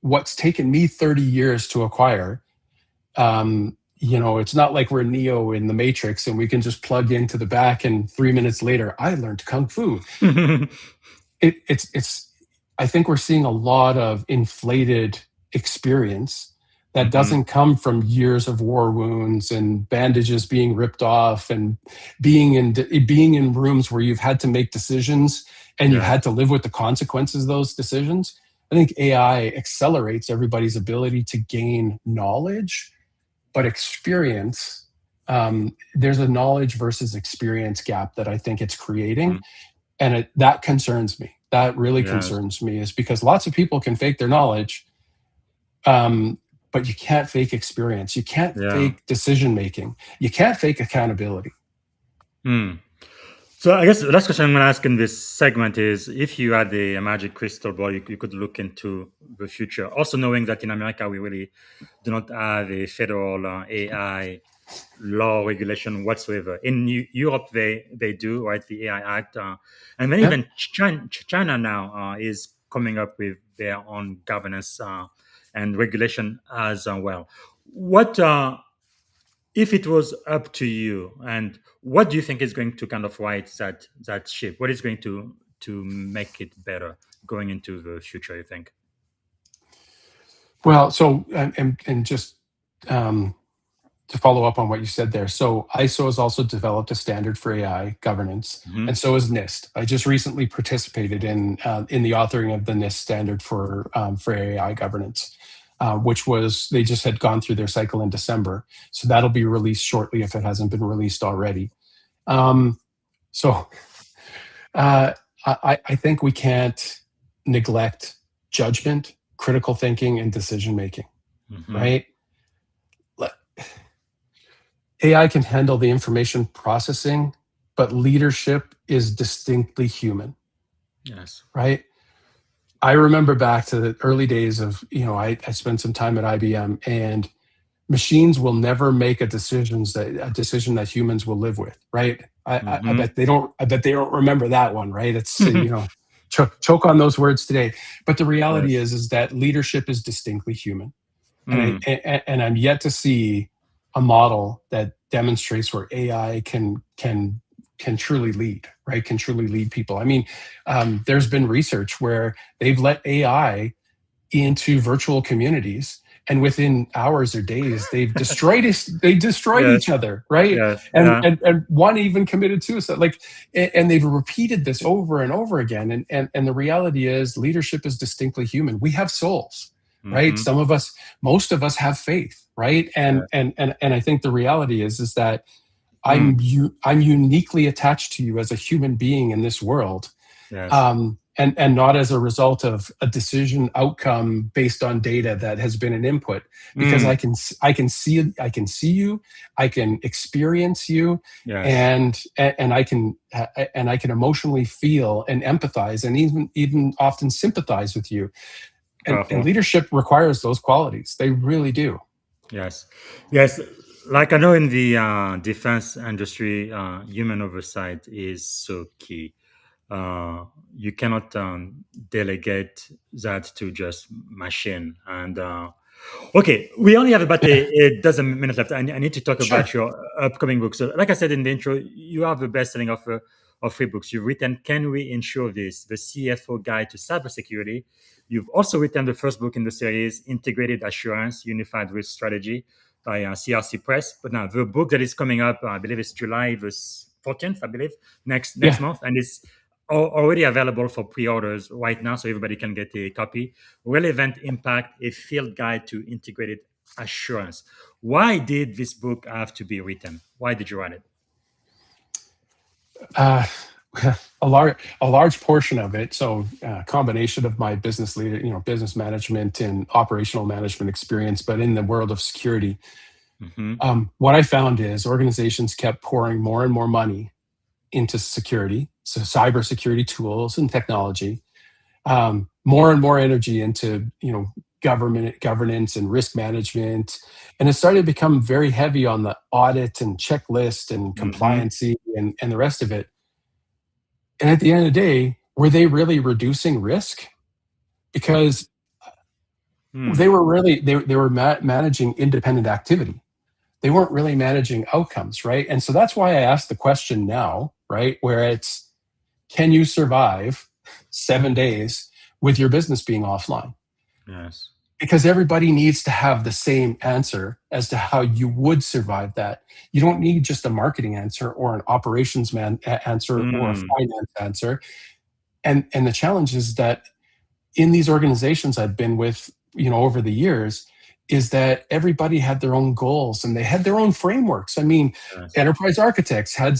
what's taken me 30 years to acquire, it's not like we're Neo in the Matrix and we can just plug into the back and 3 minutes later, I learned Kung Fu. It's, I think we're seeing a lot of inflated experience that Mm-hmm. doesn't come from years of war wounds and bandages being ripped off and being in rooms where you've had to make decisions and you've Yeah. had to live with the consequences of those decisions. I think AI accelerates everybody's ability to gain knowledge, but experience. There's a knowledge versus experience gap that I think it's creating, and that concerns me. That really Yes. concerns me, is because lots of people can fake their knowledge, but you can't fake experience. You can't Yeah. fake decision making. You can't fake accountability. Mm. So I guess the last question I'm going to ask in this segment is, if you had a magic crystal ball, you could look into the future. Also knowing that in America, we really do not have a federal AI law regulation whatsoever. In Europe, they do, right? The AI Act. And then Yeah. even China now is coming up with their own governance and regulation as well. What if it was up to you, and what do you think is going to kind of right that ship? What is going to make it better going into the future, you think? Well, so and just um, to follow up on what you said there. So ISO has also developed a standard for AI governance, Hmm. and so has NIST. I just recently participated in the authoring of the NIST standard for AI governance, which was, they just had gone through their cycle in December. So that'll be released shortly if it hasn't been released already. So uh, I think we can't neglect judgment, critical thinking, and decision making, Hmm. right? AI can handle the information processing, but leadership is distinctly human, Yes. right? I remember back to the early days of, I spent some time at IBM, and machines will never make a decision that humans will live with, right? I Hmm. bet they don't. I bet they don't remember that one, right? It's choke on those words today. But the reality Yes. is that leadership is distinctly human, and Mm. I'm yet to see a model that demonstrates where AI can truly lead, right? Can truly lead people. I mean, there's been research where they've let AI into virtual communities, and within hours or days, they've destroyed Yes. each other, right? Yes. And Yeah. and one even committed suicide. Like, and they've repeated this over and over again. And the reality is, leadership is distinctly human. We have souls, right? Mm-hmm. Some of us, most of us have faith, right? Yeah. And I think the reality is that Mm. I'm uniquely attached to you as a human being in this world, Yes. and not as a result of a decision outcome based on data that has been an input, because Mm. I can see you, I can experience you, Yes. and I can emotionally feel and empathize, and even often sympathize with you. And Powerful. leadership requires those qualities. They really do. Yes, yes. Like I know in the defense industry, human oversight is so key. You cannot delegate that to just machine. And okay, we only have about Yeah, a dozen minutes left. I need to talk about sure. your upcoming book. So, like I said in the intro, you are the best-selling author of three books. You've written "Can We Ensure This?" The CFO Guide to Cybersecurity. You've also written the first book in the series, "Integrated Assurance: Unified Risk Strategy," by CRC Press. But now the book that is coming up, I believe it's July the 14th, I believe, next Yeah. month, and it's already available for pre-orders right now, so everybody can get a copy. Relevant Impact: A Field Guide to Integrated Assurance. Why did this book have to be written? Why did you write it? Uh, a large portion of it. So, combination of my business leader, business management and operational management experience, but in the world of security, Hmm. what I found is organizations kept pouring more and more money into security, so cybersecurity tools and technology, more and more energy into government governance and risk management, and it started to become very heavy on the audit and checklist and Hmm. compliancy and the rest of it. And at the end of the day, were they really reducing risk? Because they Hmm. were really they were managing independent activity. They weren't really managing outcomes, right? And so that's why I asked the question now, right? Where it's, can you survive 7 days with your business being offline? Yes. Because everybody needs to have the same answer as to how you would survive that. You don't need just a marketing answer or an operations answer or a Mm. finance answer. And the challenge is that in these organizations I've been with, over the years, is that everybody had their own goals and they had their own frameworks. I mean, Yes. enterprise architects had,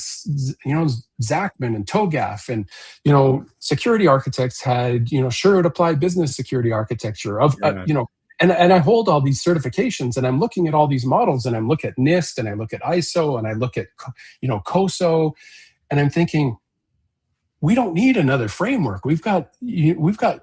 Zachman and TOGAF, and, security architects had, Sherwood Applied Business Security Architecture of, Yes. and I hold all these certifications and I'm looking at all these models and I'm look at NIST and I look at ISO and I look at, COSO, and I'm thinking, we don't need another framework. We've got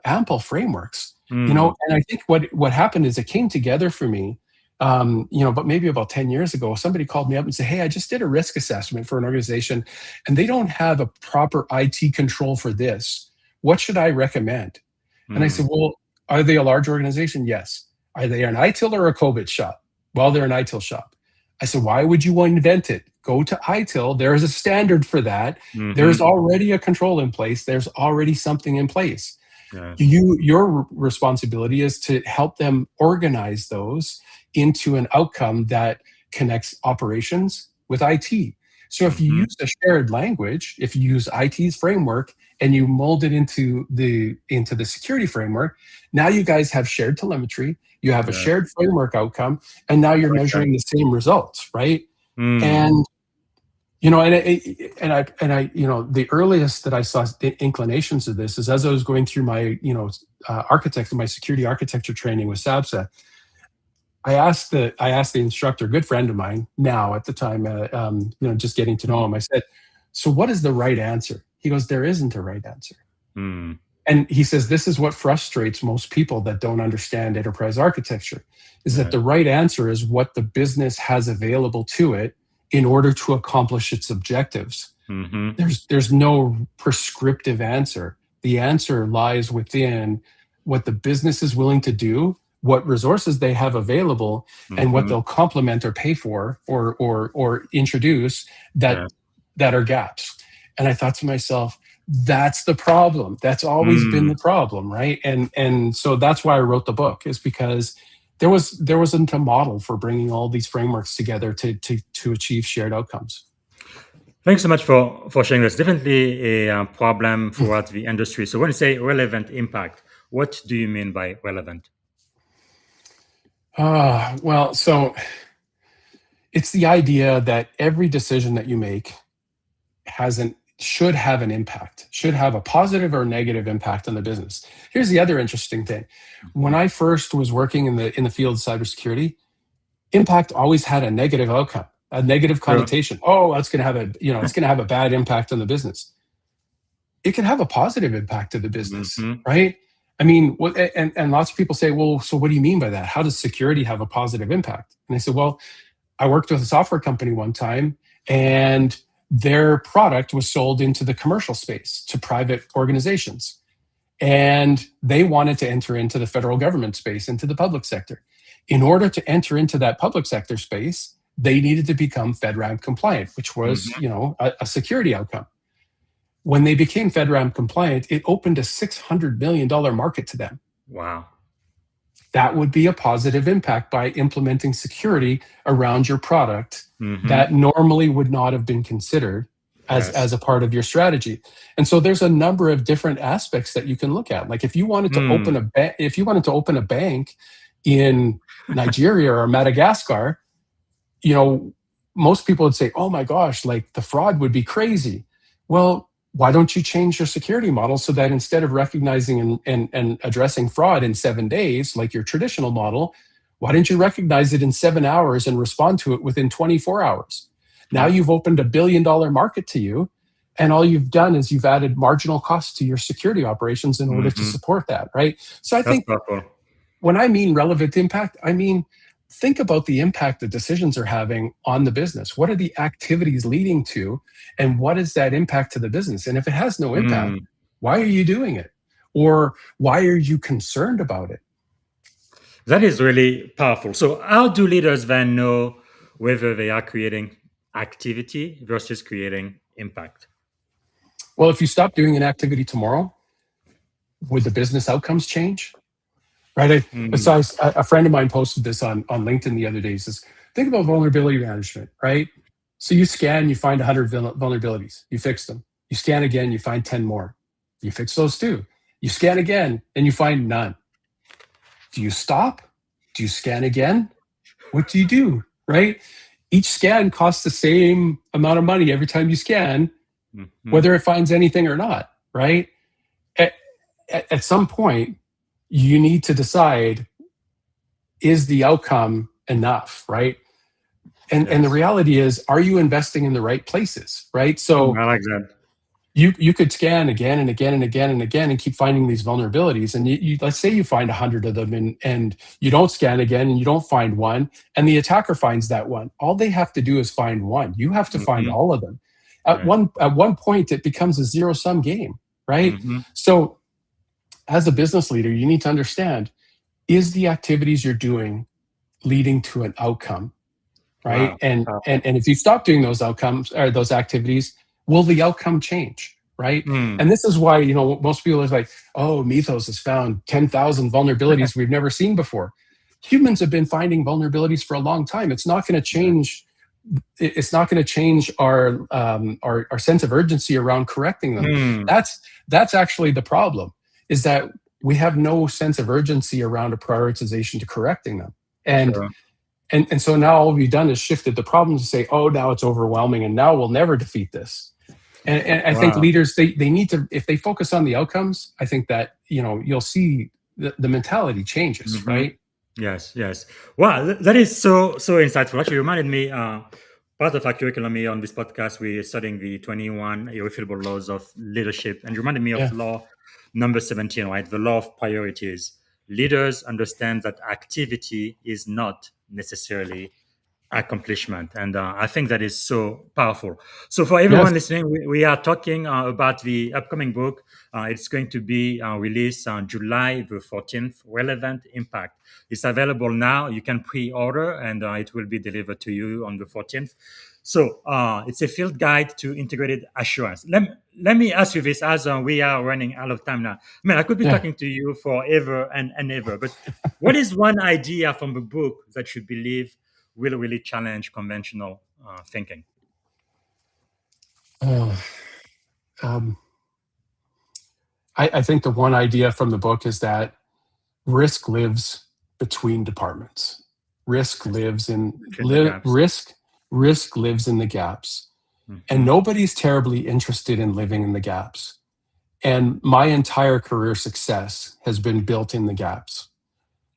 ample frameworks, Mm. And I think what happened is it came together for me. But maybe about 10 years ago, somebody called me up and said, "Hey, I just did a risk assessment for an organization, and they don't have a proper IT control for this. What should I recommend?" And I Mm. said, "Well, are they a large organization? Yes. Are they an ITIL or a COBIT shop? Well, they're an ITIL shop." I said, "Why would you invent it? Go to ITIL. There is a standard for that. There's Hmm. already a control in place. There's already something in place. Yes. Your responsibility is to help them organize those into an outcome that connects operations with IT. So if you Hmm. use a shared language, if you use IT's framework and you mold it into the security framework, now you guys have shared telemetry, you have a Yes. shared framework outcome, and now you're Okay. measuring the same results, right?" Mm. And and I, the earliest that I saw inclinations of this is as I was going through my, my security architecture training with SABSA. I asked the instructor, a good friend of mine now at the time, just getting to know him. I said, "So what is the right answer?" He goes, "There isn't a right answer." Mm. And he says, "This is what frustrates most people that don't understand enterprise architecture, is that Yes. the right answer is what the business has available to it in order to accomplish its objectives. Hmm. There's no prescriptive answer. The answer lies within what the business is willing to do, what resources they have available, and what Hmm. they'll complement or pay for or introduce that Yes. that are gaps." And I thought to myself, that's the problem. That's always been Mm. the problem, right? And so that's why I wrote the book, is because there wasn't a model for bringing all these frameworks together to achieve shared outcomes. Thanks so much for sharing this. Definitely a problem throughout the industry. So when you say relevant impact, what do you mean by relevant? Well, so it's the idea that every decision that you make should have an impact, should have a positive or negative impact on the business. Here's the other interesting thing. When I first was working in the field of cybersecurity, impact always had a negative outcome, a negative connotation. Oh, that's going to have it's going to have a bad impact on the business. It can have a positive impact to the business, right? I mean, and lots of people say, well, so what do you mean by that? How does security have a positive impact? And I said, well, I worked with a software company one time, and their product was sold into the commercial space to private organizations. And they wanted to enter into the federal government space, into the public sector. In order to enter into that public sector space, they needed to become FedRAMP compliant, which was, a security outcome. When they became FedRAMP compliant, it opened a $600 million market to them. Wow. That would be a positive impact by implementing security around your product that normally would not have been considered as a part of your strategy. And so there's a number of different aspects that you can look at. Like if you wanted to open a bank in Nigeria or Madagascar, most people would say, oh my gosh, like the fraud would be crazy. Well, why don't you change your security model so that instead of recognizing and addressing fraud in 7 days, like your traditional model, why didn't you recognize it in 7 hours and respond to it within 24 hours? Now you've opened $1 billion market to you, and all you've done is you've added marginal costs to your security operations in order to support that, right? So I think when I mean relevant impact, I mean, think about the impact the decisions are having on the business. What are the activities leading to, and what is that impact to the business? And if it has no impact, why are you doing it? Or why are you concerned about it? That is really powerful. So how do leaders then know whether they are creating activity versus creating impact? Well, if you stop doing an activity tomorrow, would the business outcomes change? Right. So a friend of mine posted this on LinkedIn the other day. He says, think about vulnerability management, right? So you scan, you find 100 vulnerabilities, you fix them. You scan again, you find 10 more. You fix those too. You scan again, and you find none. Do you stop? Do you scan again? What do you do, right? Each scan costs the same amount of money every time you scan, whether it finds anything or not, right? At some point, you need to decide, is the outcome enough, right? And the reality is, are you investing in the right places, right? So I like that. You could scan again and again and again and again and keep finding these vulnerabilities. And you let's say you find 100 of them, and you don't scan again and you don't find one, and the attacker finds that one. All they have to do is find one. You have to find all of them. At one point, it becomes a zero-sum game, right? So as a business leader, you need to understand, is the activities you're doing leading to an outcome, right? Wow. And if you stop doing those outcomes or those activities, will the outcome change, right? And this is why, most people are like, oh, Mythos has found 10,000 vulnerabilities we've never seen before. Humans have been finding vulnerabilities for a long time. It's not going to change. It's not going to change our sense of urgency around correcting them. That's actually the problem, is that we have no sense of urgency around a prioritization to correcting them. And so now all we've done is shifted the problem to say, oh, now it's overwhelming, and now we'll never defeat this. And I think leaders, they need to, if they focus on the outcomes, I think that, you'll see the mentality changes, right? Yes. Wow, that is so insightful. Actually, reminded me, part of our curriculum here on this podcast, we're studying the 21 irrefutable laws of leadership, and reminded me of law number 17, right? The law of priorities. Leaders understand that activity is not necessarily accomplishment, and I think that is so powerful. So for everyone listening, we are talking about the upcoming book. It's going to be released on July the 14th, Relevant Impact. It's available now. You can pre-order, and it will be delivered to you on the 14th. So it's a field guide to integrated assurance. Let me ask you this as we are running out of time now. I mean, I could be Yeah. talking to you forever and ever, but what is one idea from the book that you believe will really challenge conventional thinking? Uh, um, I think the one idea from the book is that risk lives between departments. Risk Yes. lives in Fill the gaps. risk lives in the gaps, and Hmm. nobody's terribly interested in living in the gaps. And my entire career success has been built in the gaps.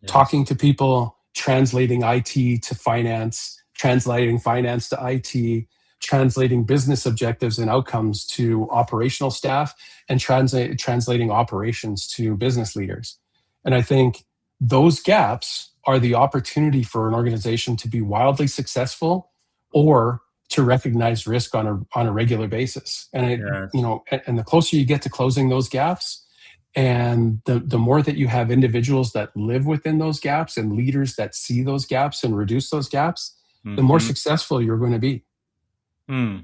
Talking Yes. to people, translating IT to finance, translating finance to IT, translating business objectives and outcomes to operational staff, and translating operations to business leaders. And I think those gaps are the opportunity for an organization to be wildly successful or to recognize risk on a regular basis. And Yes. and the closer you get to closing those gaps, and the more that you have individuals that live within those gaps and leaders that see those gaps and reduce those gaps, the more Hmm. successful you're going to be. Hmm.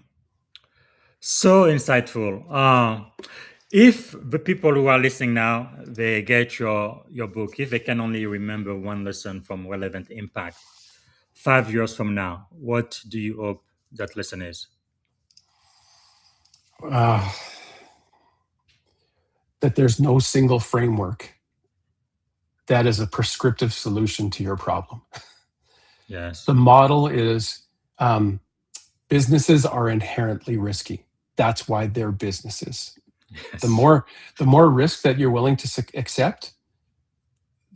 So insightful. If the people who are listening now they get your book, if they can only remember one lesson from relevant impact 5 years from now, what do you hope that lesson is? Uh, that there's no single framework that is a prescriptive solution to your problem. Yes. The model is um, businesses are inherently risky. That's why they're businesses. The Yes. more the more risk that you're willing to accept,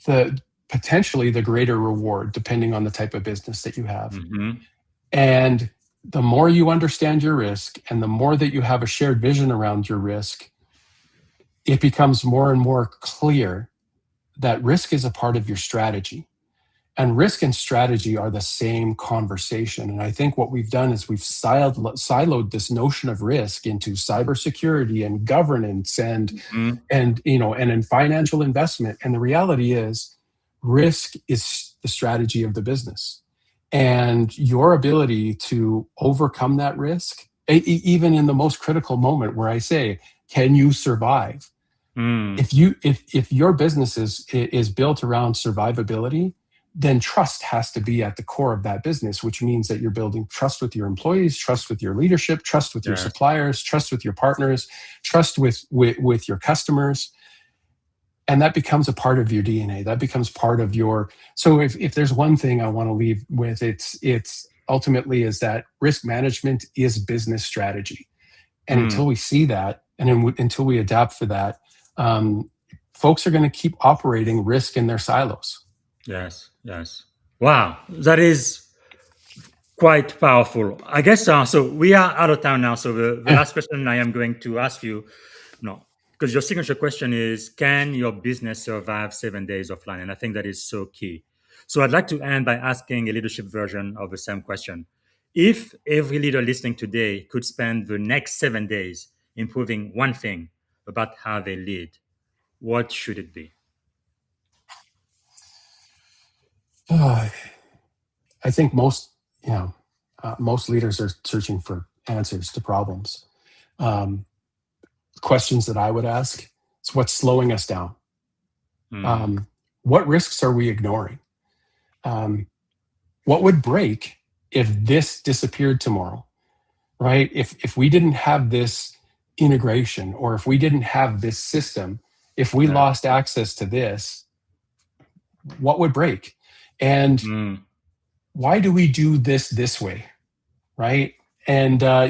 the potentially the greater reward, depending on the type of business that you have. Hmm. And the more you understand your risk and the more that you have a shared vision around your risk, it becomes more and more clear that risk is a part of your strategy. And risk and strategy are the same conversation. And I think what we've done is we've siloed this notion of risk into cybersecurity and governance Hmm. and in financial investment. And the reality is risk is the strategy of the business. And your ability to overcome that risk, even in the most critical moment where I say, can you survive? Mm. If your business is built around survivability, then trust has to be at the core of that business, which means that you're building trust with your employees, trust with your leadership, trust with your Yes. suppliers, trust with your partners, trust with your customers. And that becomes a part of your DNA. That becomes part of your. So if there's one thing I want to leave with, it's ultimately is that risk management is business strategy. And Mm. until we see that, and until we adapt for that, um, folks are going to keep operating risk in their silos. Yes. Yes. Wow, that is quite powerful. I guess so. We are out of time now. So the Yeah. last question I am going to ask you, no, because your signature question is, can your business survive 7 days offline? And I think that is so key. So I'd like to end by asking a leadership version of the same question. If every leader listening today could spend the next 7 days improving one thing about how they lead, what should it be? I think most leaders are searching for answers to problems. Um, Questions that I would ask is what's slowing us down? Mm. Um, what risks are we ignoring? Um, what would break if this disappeared tomorrow? Right? If we didn't have this integration, or if we didn't have this system, if we Yeah. lost access to this, what would break? And Mm. why do we do this way? Right? And I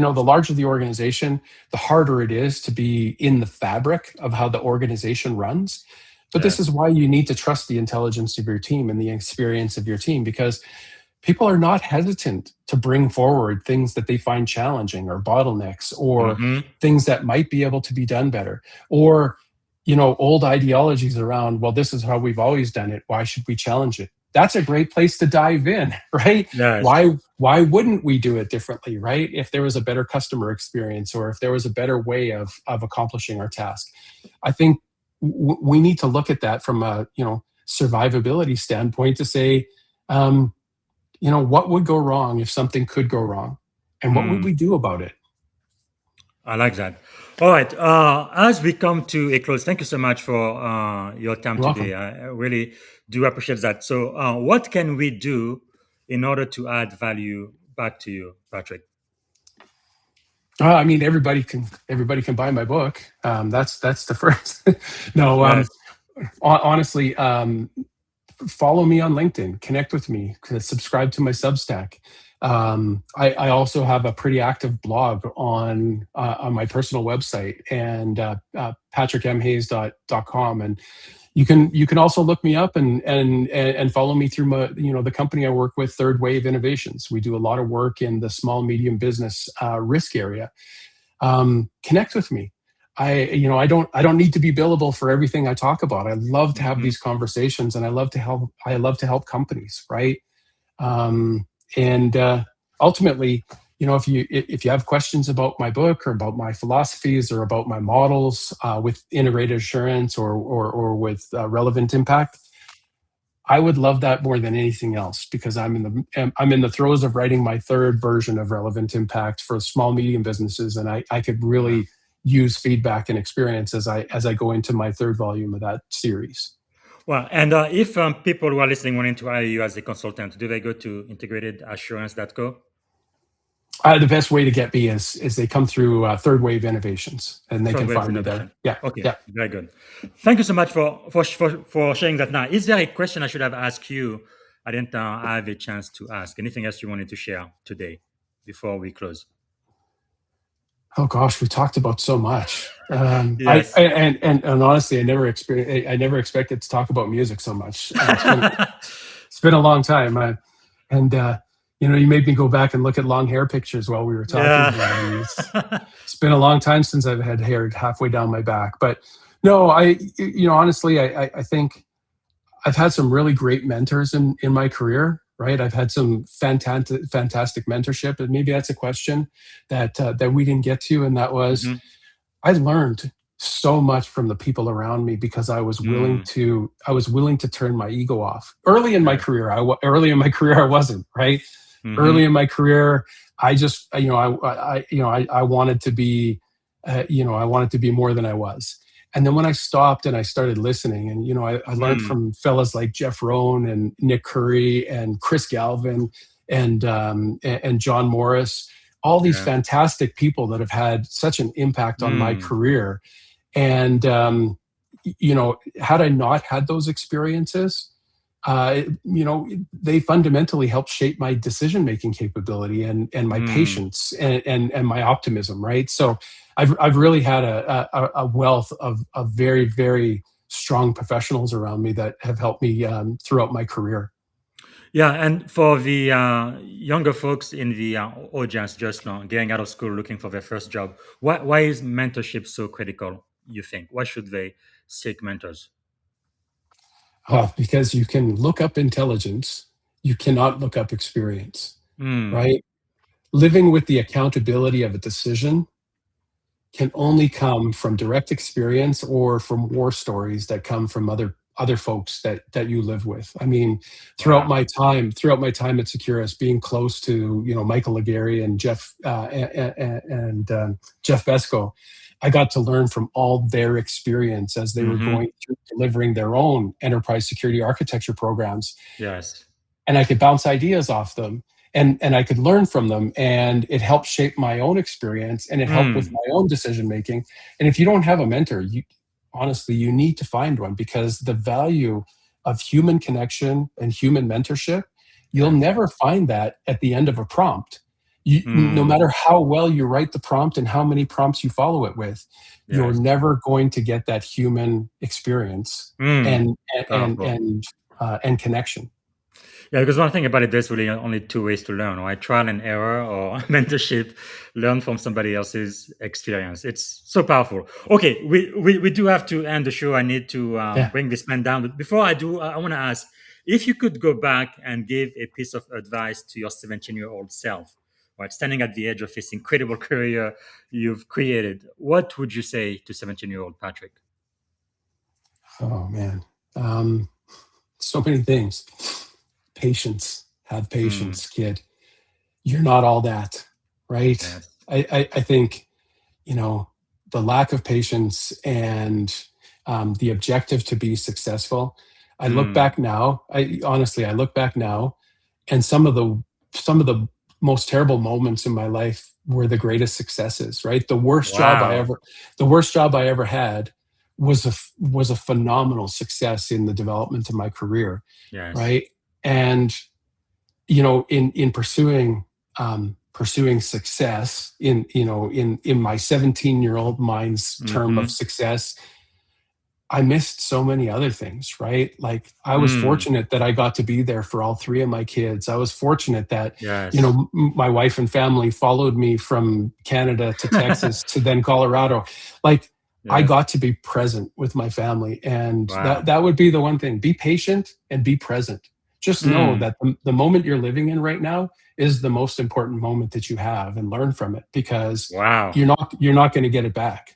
know the larger the organization, the harder it is to be in the fabric of how the organization runs. But this is Yes. why you need to trust the intelligence of your team and the experience of your team, because people are not hesitant to bring forward things that they find challenging or bottlenecks or Hmm. things that might be able to be done better, or old ideologies around, well, this is how we've always done it, why should we challenge it? That's a great place to dive in. Right? Yes. Why wouldn't we do it differently? Right? If there was a better customer experience, or if there was a better way of accomplishing our task. I think we need to look at that from a survivability standpoint to say, um, what would go wrong if something could go wrong, and what would we do about it? I like that. All right. As we come to a close, thank you so much for your time You're today. welcome. I really do appreciate that. So, what can we do in order to add value back to you, Patrick? I mean, everybody can buy my book. That's the first. No, Yes. honestly, follow me on LinkedIn, connect with me, subscribe to my Substack. I also have a pretty active blog on my personal website, and patrickmhayes.com, and you can also look me up and follow me through the company I work with, Third Wave Innovations. We do a lot of work in the small medium business risk area. Connect with me. I don't need to be billable for everything I talk about. I love to have Mhm. these conversations, and I love to help companies, right? And ultimately, if you have questions about my book, or about my philosophies, or about my models with integrated assurance, or with relevant impact, I would love that more than anything else, because I'm in the throes of writing my third version of relevant impact for small medium businesses, and I could Wow. really use feedback and experience as I go into my third volume of that series. Well, and if people who are listening wanting to hire you as a consultant, do they go to integratedassurance.co? The best way to get me is they come through Third Wave Innovations, and they Third can wave find me there. innovation. Yeah, Okay, yeah. very good. Thank you so much for sharing that. Now, is there a question I should have asked you? I didn't have a chance to ask. Anything else you wanted to share today before we close? Oh gosh, we talked about so much. Yes. And honestly, I never expected to talk about music so much. It's been a long time. And you made me go back and look at long hair pictures while we were talking Yeah. here. And it's been a long time since I've had hair halfway down my back. But no, honestly, I think I've had some really great mentors in my career. Right, I've had some fantastic mentorship, and maybe that's a question that we didn't get to, and that was, Hmm. I learned so much from the people around me, because Mm, I was willing to turn my ego off. Early in my yes. career, I wasn't, right. Early Hmm. in my career, I just I wanted to be more than I was. And then when I stopped and I started listening, and I learned Mm, from fellas like Jeff Rohn and Nick Curry and Chris Galvin and John Morris, all these yeah. fantastic people that have had such an impact on my Mm, career. And had I not had those experiences, they fundamentally helped shape my decision making capability, and my mm. patience, and my optimism. Right. So I've really had a wealth of very, very strong professionals around me that have helped me throughout my career. Yeah, and for the younger folks in the audience just now getting out of school looking for their first job, why is mentorship so critical, you think? Why should they seek mentors? Because you can look up intelligence, you cannot look up experience. Mm, Right. Living with the accountability of a decision can only come from direct experience, or from war stories that come from other folks that you live with. I mean, wow. throughout my time at Securus, being close to Michael Laguerre and Jeff Besco, I got to learn from all their experience as they were Mm-hmm. going through delivering their own enterprise security architecture programs, Yes. and I could bounce ideas off them, and I could learn from them, and it helped shape my own experience, and it helped with Mm, my own decision making. And if you don't have a mentor, you need to find one, because the value of human connection and human mentorship, you'll yes. never find that at the end of a prompt. No Mm, matter how well you write the prompt and how many prompts you follow it with, you're yes. never going to get that human experience Mm, and and powerful. and and connection. Yeah, because one thing about it, there's really only two ways to learn, right? Trial and error or mentorship, learn from somebody else's experience. It's so powerful. Okay, we do have to end the show. I need to Yeah. bring this man down. But before I do, I want to ask if you could go back and give a piece of advice to your 17-year-old self, right? Standing at the edge of this incredible career you've created, what would you say to 17-year-old Patrick? Oh man. Um, so many things. Patience. have Mm. patience, kid. You're not all that, right? Yes. I think, you know, the lack of patience and the objective to be successful. I look Mm. back now. I honestly, I look back now, and some of the most terrible moments in my life were the greatest successes. Right, Wow. the worst job I ever had was a phenomenal success in the development of my career. Yes. Right, and in pursuing success in my 17-year-old mind's term of Mm-hmm. success, I missed so many other things, right? Like, I was Mm. fortunate that I got to be there for all three of my kids. I was fortunate that, Yes. my wife and family followed me from Canada to Texas to then Colorado. Like, I Yes. got to be present with my family. And that, Wow. that would be the one thing. Be patient and be present. Just know Mm. that the moment you're living in right now is the most important moment that you have, and learn from it, because Wow. you're not going to get it back.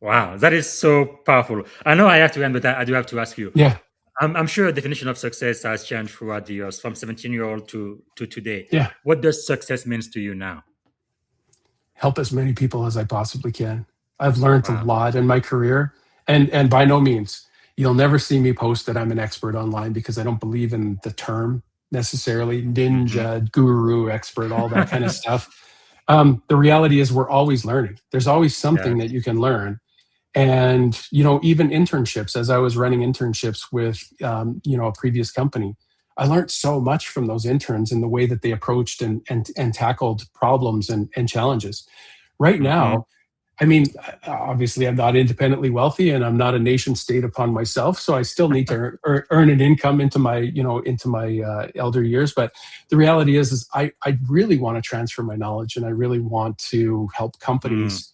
Wow. That is so powerful. I know I have to end, but I do have to ask you. Yeah. I'm sure the definition of success has changed throughout the years, from 17-year-old to today. Yeah. What does success means to you now? Help as many people as I possibly can. I've learned a Wow. lot in my career, and by no means, you'll never see me post that I'm an expert online, because I don't believe in the term necessarily. Mm-hmm. Ninja, guru, expert, all that kind of stuff. The reality is, we're always learning. There's always something that Yes. you can learn. And even internships, as I was running internships with a previous company, I learned so much from those interns, in the way that they approached and tackled problems and challenges. Right Mm-hmm. now, I mean, obviously, I'm not independently wealthy, and I'm not a nation state upon myself, so I still need to earn an income into my elder years. But the reality is I really want to transfer my knowledge, and I really want to help Mm. companies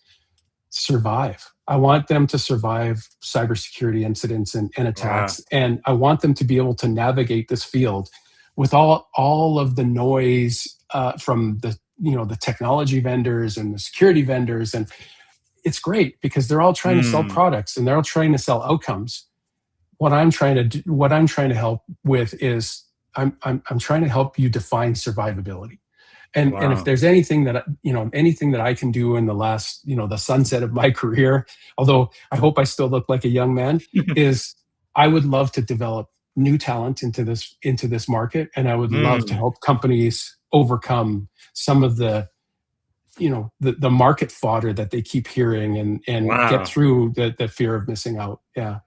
survive. I want them to survive cybersecurity incidents and Wow. attacks, and I want them to be able to navigate this field with all of the noise from the technology vendors and the security vendors. And it's great, because they're all trying to sell Mm. products, and they're all trying to sell outcomes. What I'm trying to help with is, I'm trying to help you define survivability. And if Wow. there's anything that I can do in the sunset of my career, although I hope I still look like a young man, is I would love to develop new talent into this market, and I would love to Mm. help companies overcome some of the market fodder that they keep hearing, and get Wow. through the fear of missing out. Yeah.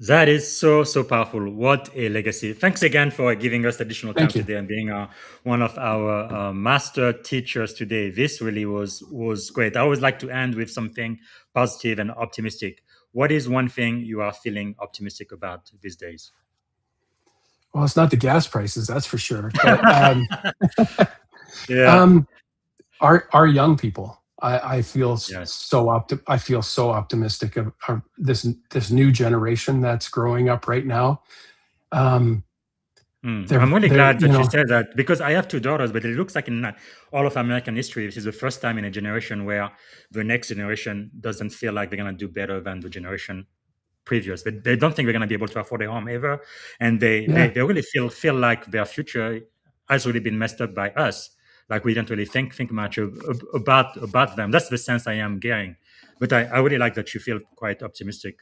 That is so, so powerful. What a legacy. Thanks again for giving us additional time Thank you. today and being one of our master teachers today. This really was great. I always like to end with something positive and optimistic. What is one thing you are feeling optimistic about these days? Well, it's not the gas prices, that's for sure. But Yeah. um, our young people, I feel Yes. I feel so optimistic of this new generation that's growing up right now. Um, I'm really they're glad that you said that, because I have two daughters, but it looks like in all of American history, this is the first time in a generation where the next generation doesn't feel like they're going to do better than the generation previous. They don't think they're going to be able to afford a home ever, and yeah. they really feel like their future has really been messed up by us. Like we don't really think much about them. That's the sense I am getting. But I really like that you feel quite optimistic.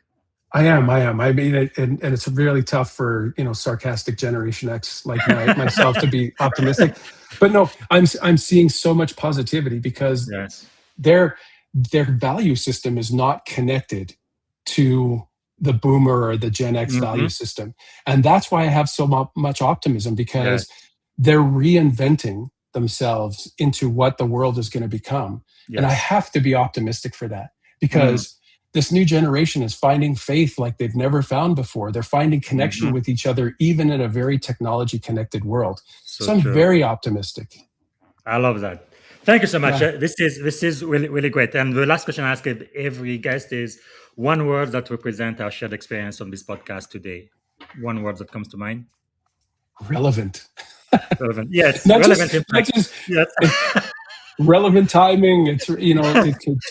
I am. I am. I mean, and it's really tough for sarcastic Generation X like myself to be optimistic, but no, I'm seeing so much positivity, because Yes. their their value system is not connected to the boomer or the Gen X Hmm. value system. And that's why I have so much optimism, Yes. because they're reinventing themselves into what the world is going to become. And I Yes. have to be optimistic for that, Mm. because this new generation is finding faith like they've never found before. They're finding connection Hmm. with each other, even in a very technology connected world. So So I'm true. very optimistic. I love that. Thank you so much. Yeah. This is really really great. And the last question I ask every guest is one word that represents our shared experience on this podcast today. One word that comes to mind. Relevant. Relevant. Yes, not relevant just not impact. just Yes. it's relevant timing. It's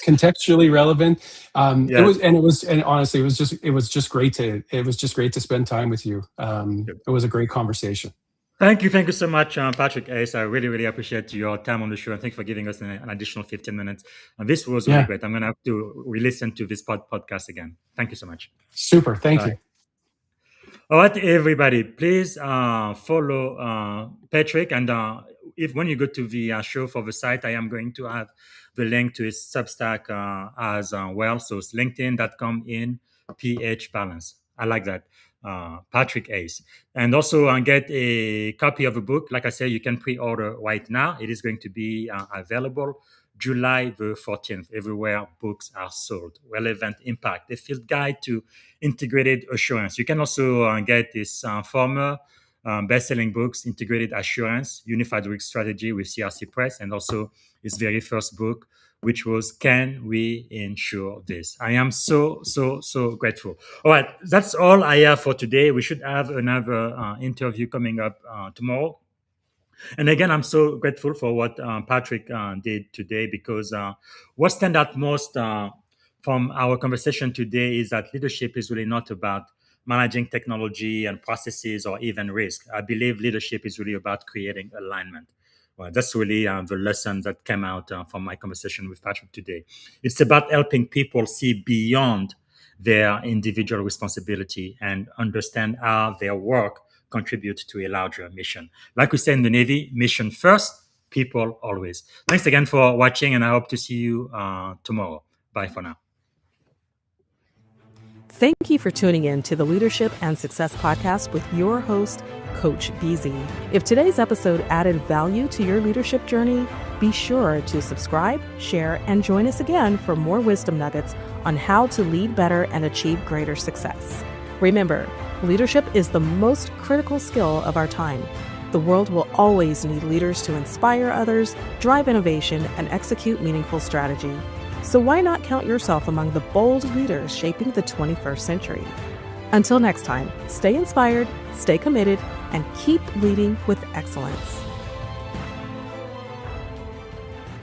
contextually relevant. Yes. And honestly, it was just great to spend time with you. It was a great conversation. Thank you so much, Patrick Ace. I really, really appreciate your time on the show, and thank you for giving us an additional 15 minutes. And this was really Yeah, great. I'm going to have to re-listen to this podcast again. Thank you so much. super. Thank Bye. you. All right, everybody, please follow Patrick. And if when you go to the show for the site, I am going to have the link to his Substack as well. So it's linkedin.com in PH Balance. I like that. Patrick Ace. And also get a copy of the book. Like I said, you can pre-order right now. It is going to be available July the 14th, everywhere books are sold. Relevant Impact, a field guide to integrated assurance. You can also get this former best-selling books, Integrated Assurance, Unified Risk Strategy with CRC Press, and also his very first book, which was Can We Insure This? I am so grateful. All right, that's all I have for today. We should have another interview coming up tomorrow. And again, I'm so grateful for what Patrick did today, because what stand out most from our conversation today is that leadership is really not about managing technology and processes or even risk. I believe leadership is really about creating alignment. Well, that's really the lesson that came out from my conversation with Patrick today. It's about helping people see beyond their individual responsibility and understand how their work contribute to a larger mission. Like we say in the Navy, mission first, people always. Thanks again for watching, and I hope to see you tomorrow. Bye for now. Thank you for tuning in to the Leadership and Success Podcast with your host, Coach BZ. If today's episode added value to your leadership journey, be sure to subscribe, share, and join us again for more wisdom nuggets on how to lead better and achieve greater success. Remember, leadership is the most critical skill of our time. The world will always need leaders to inspire others, drive innovation, and execute meaningful strategy. So why not count yourself among the bold leaders shaping the 21st century? Until next time, stay inspired, stay committed, and keep leading with excellence.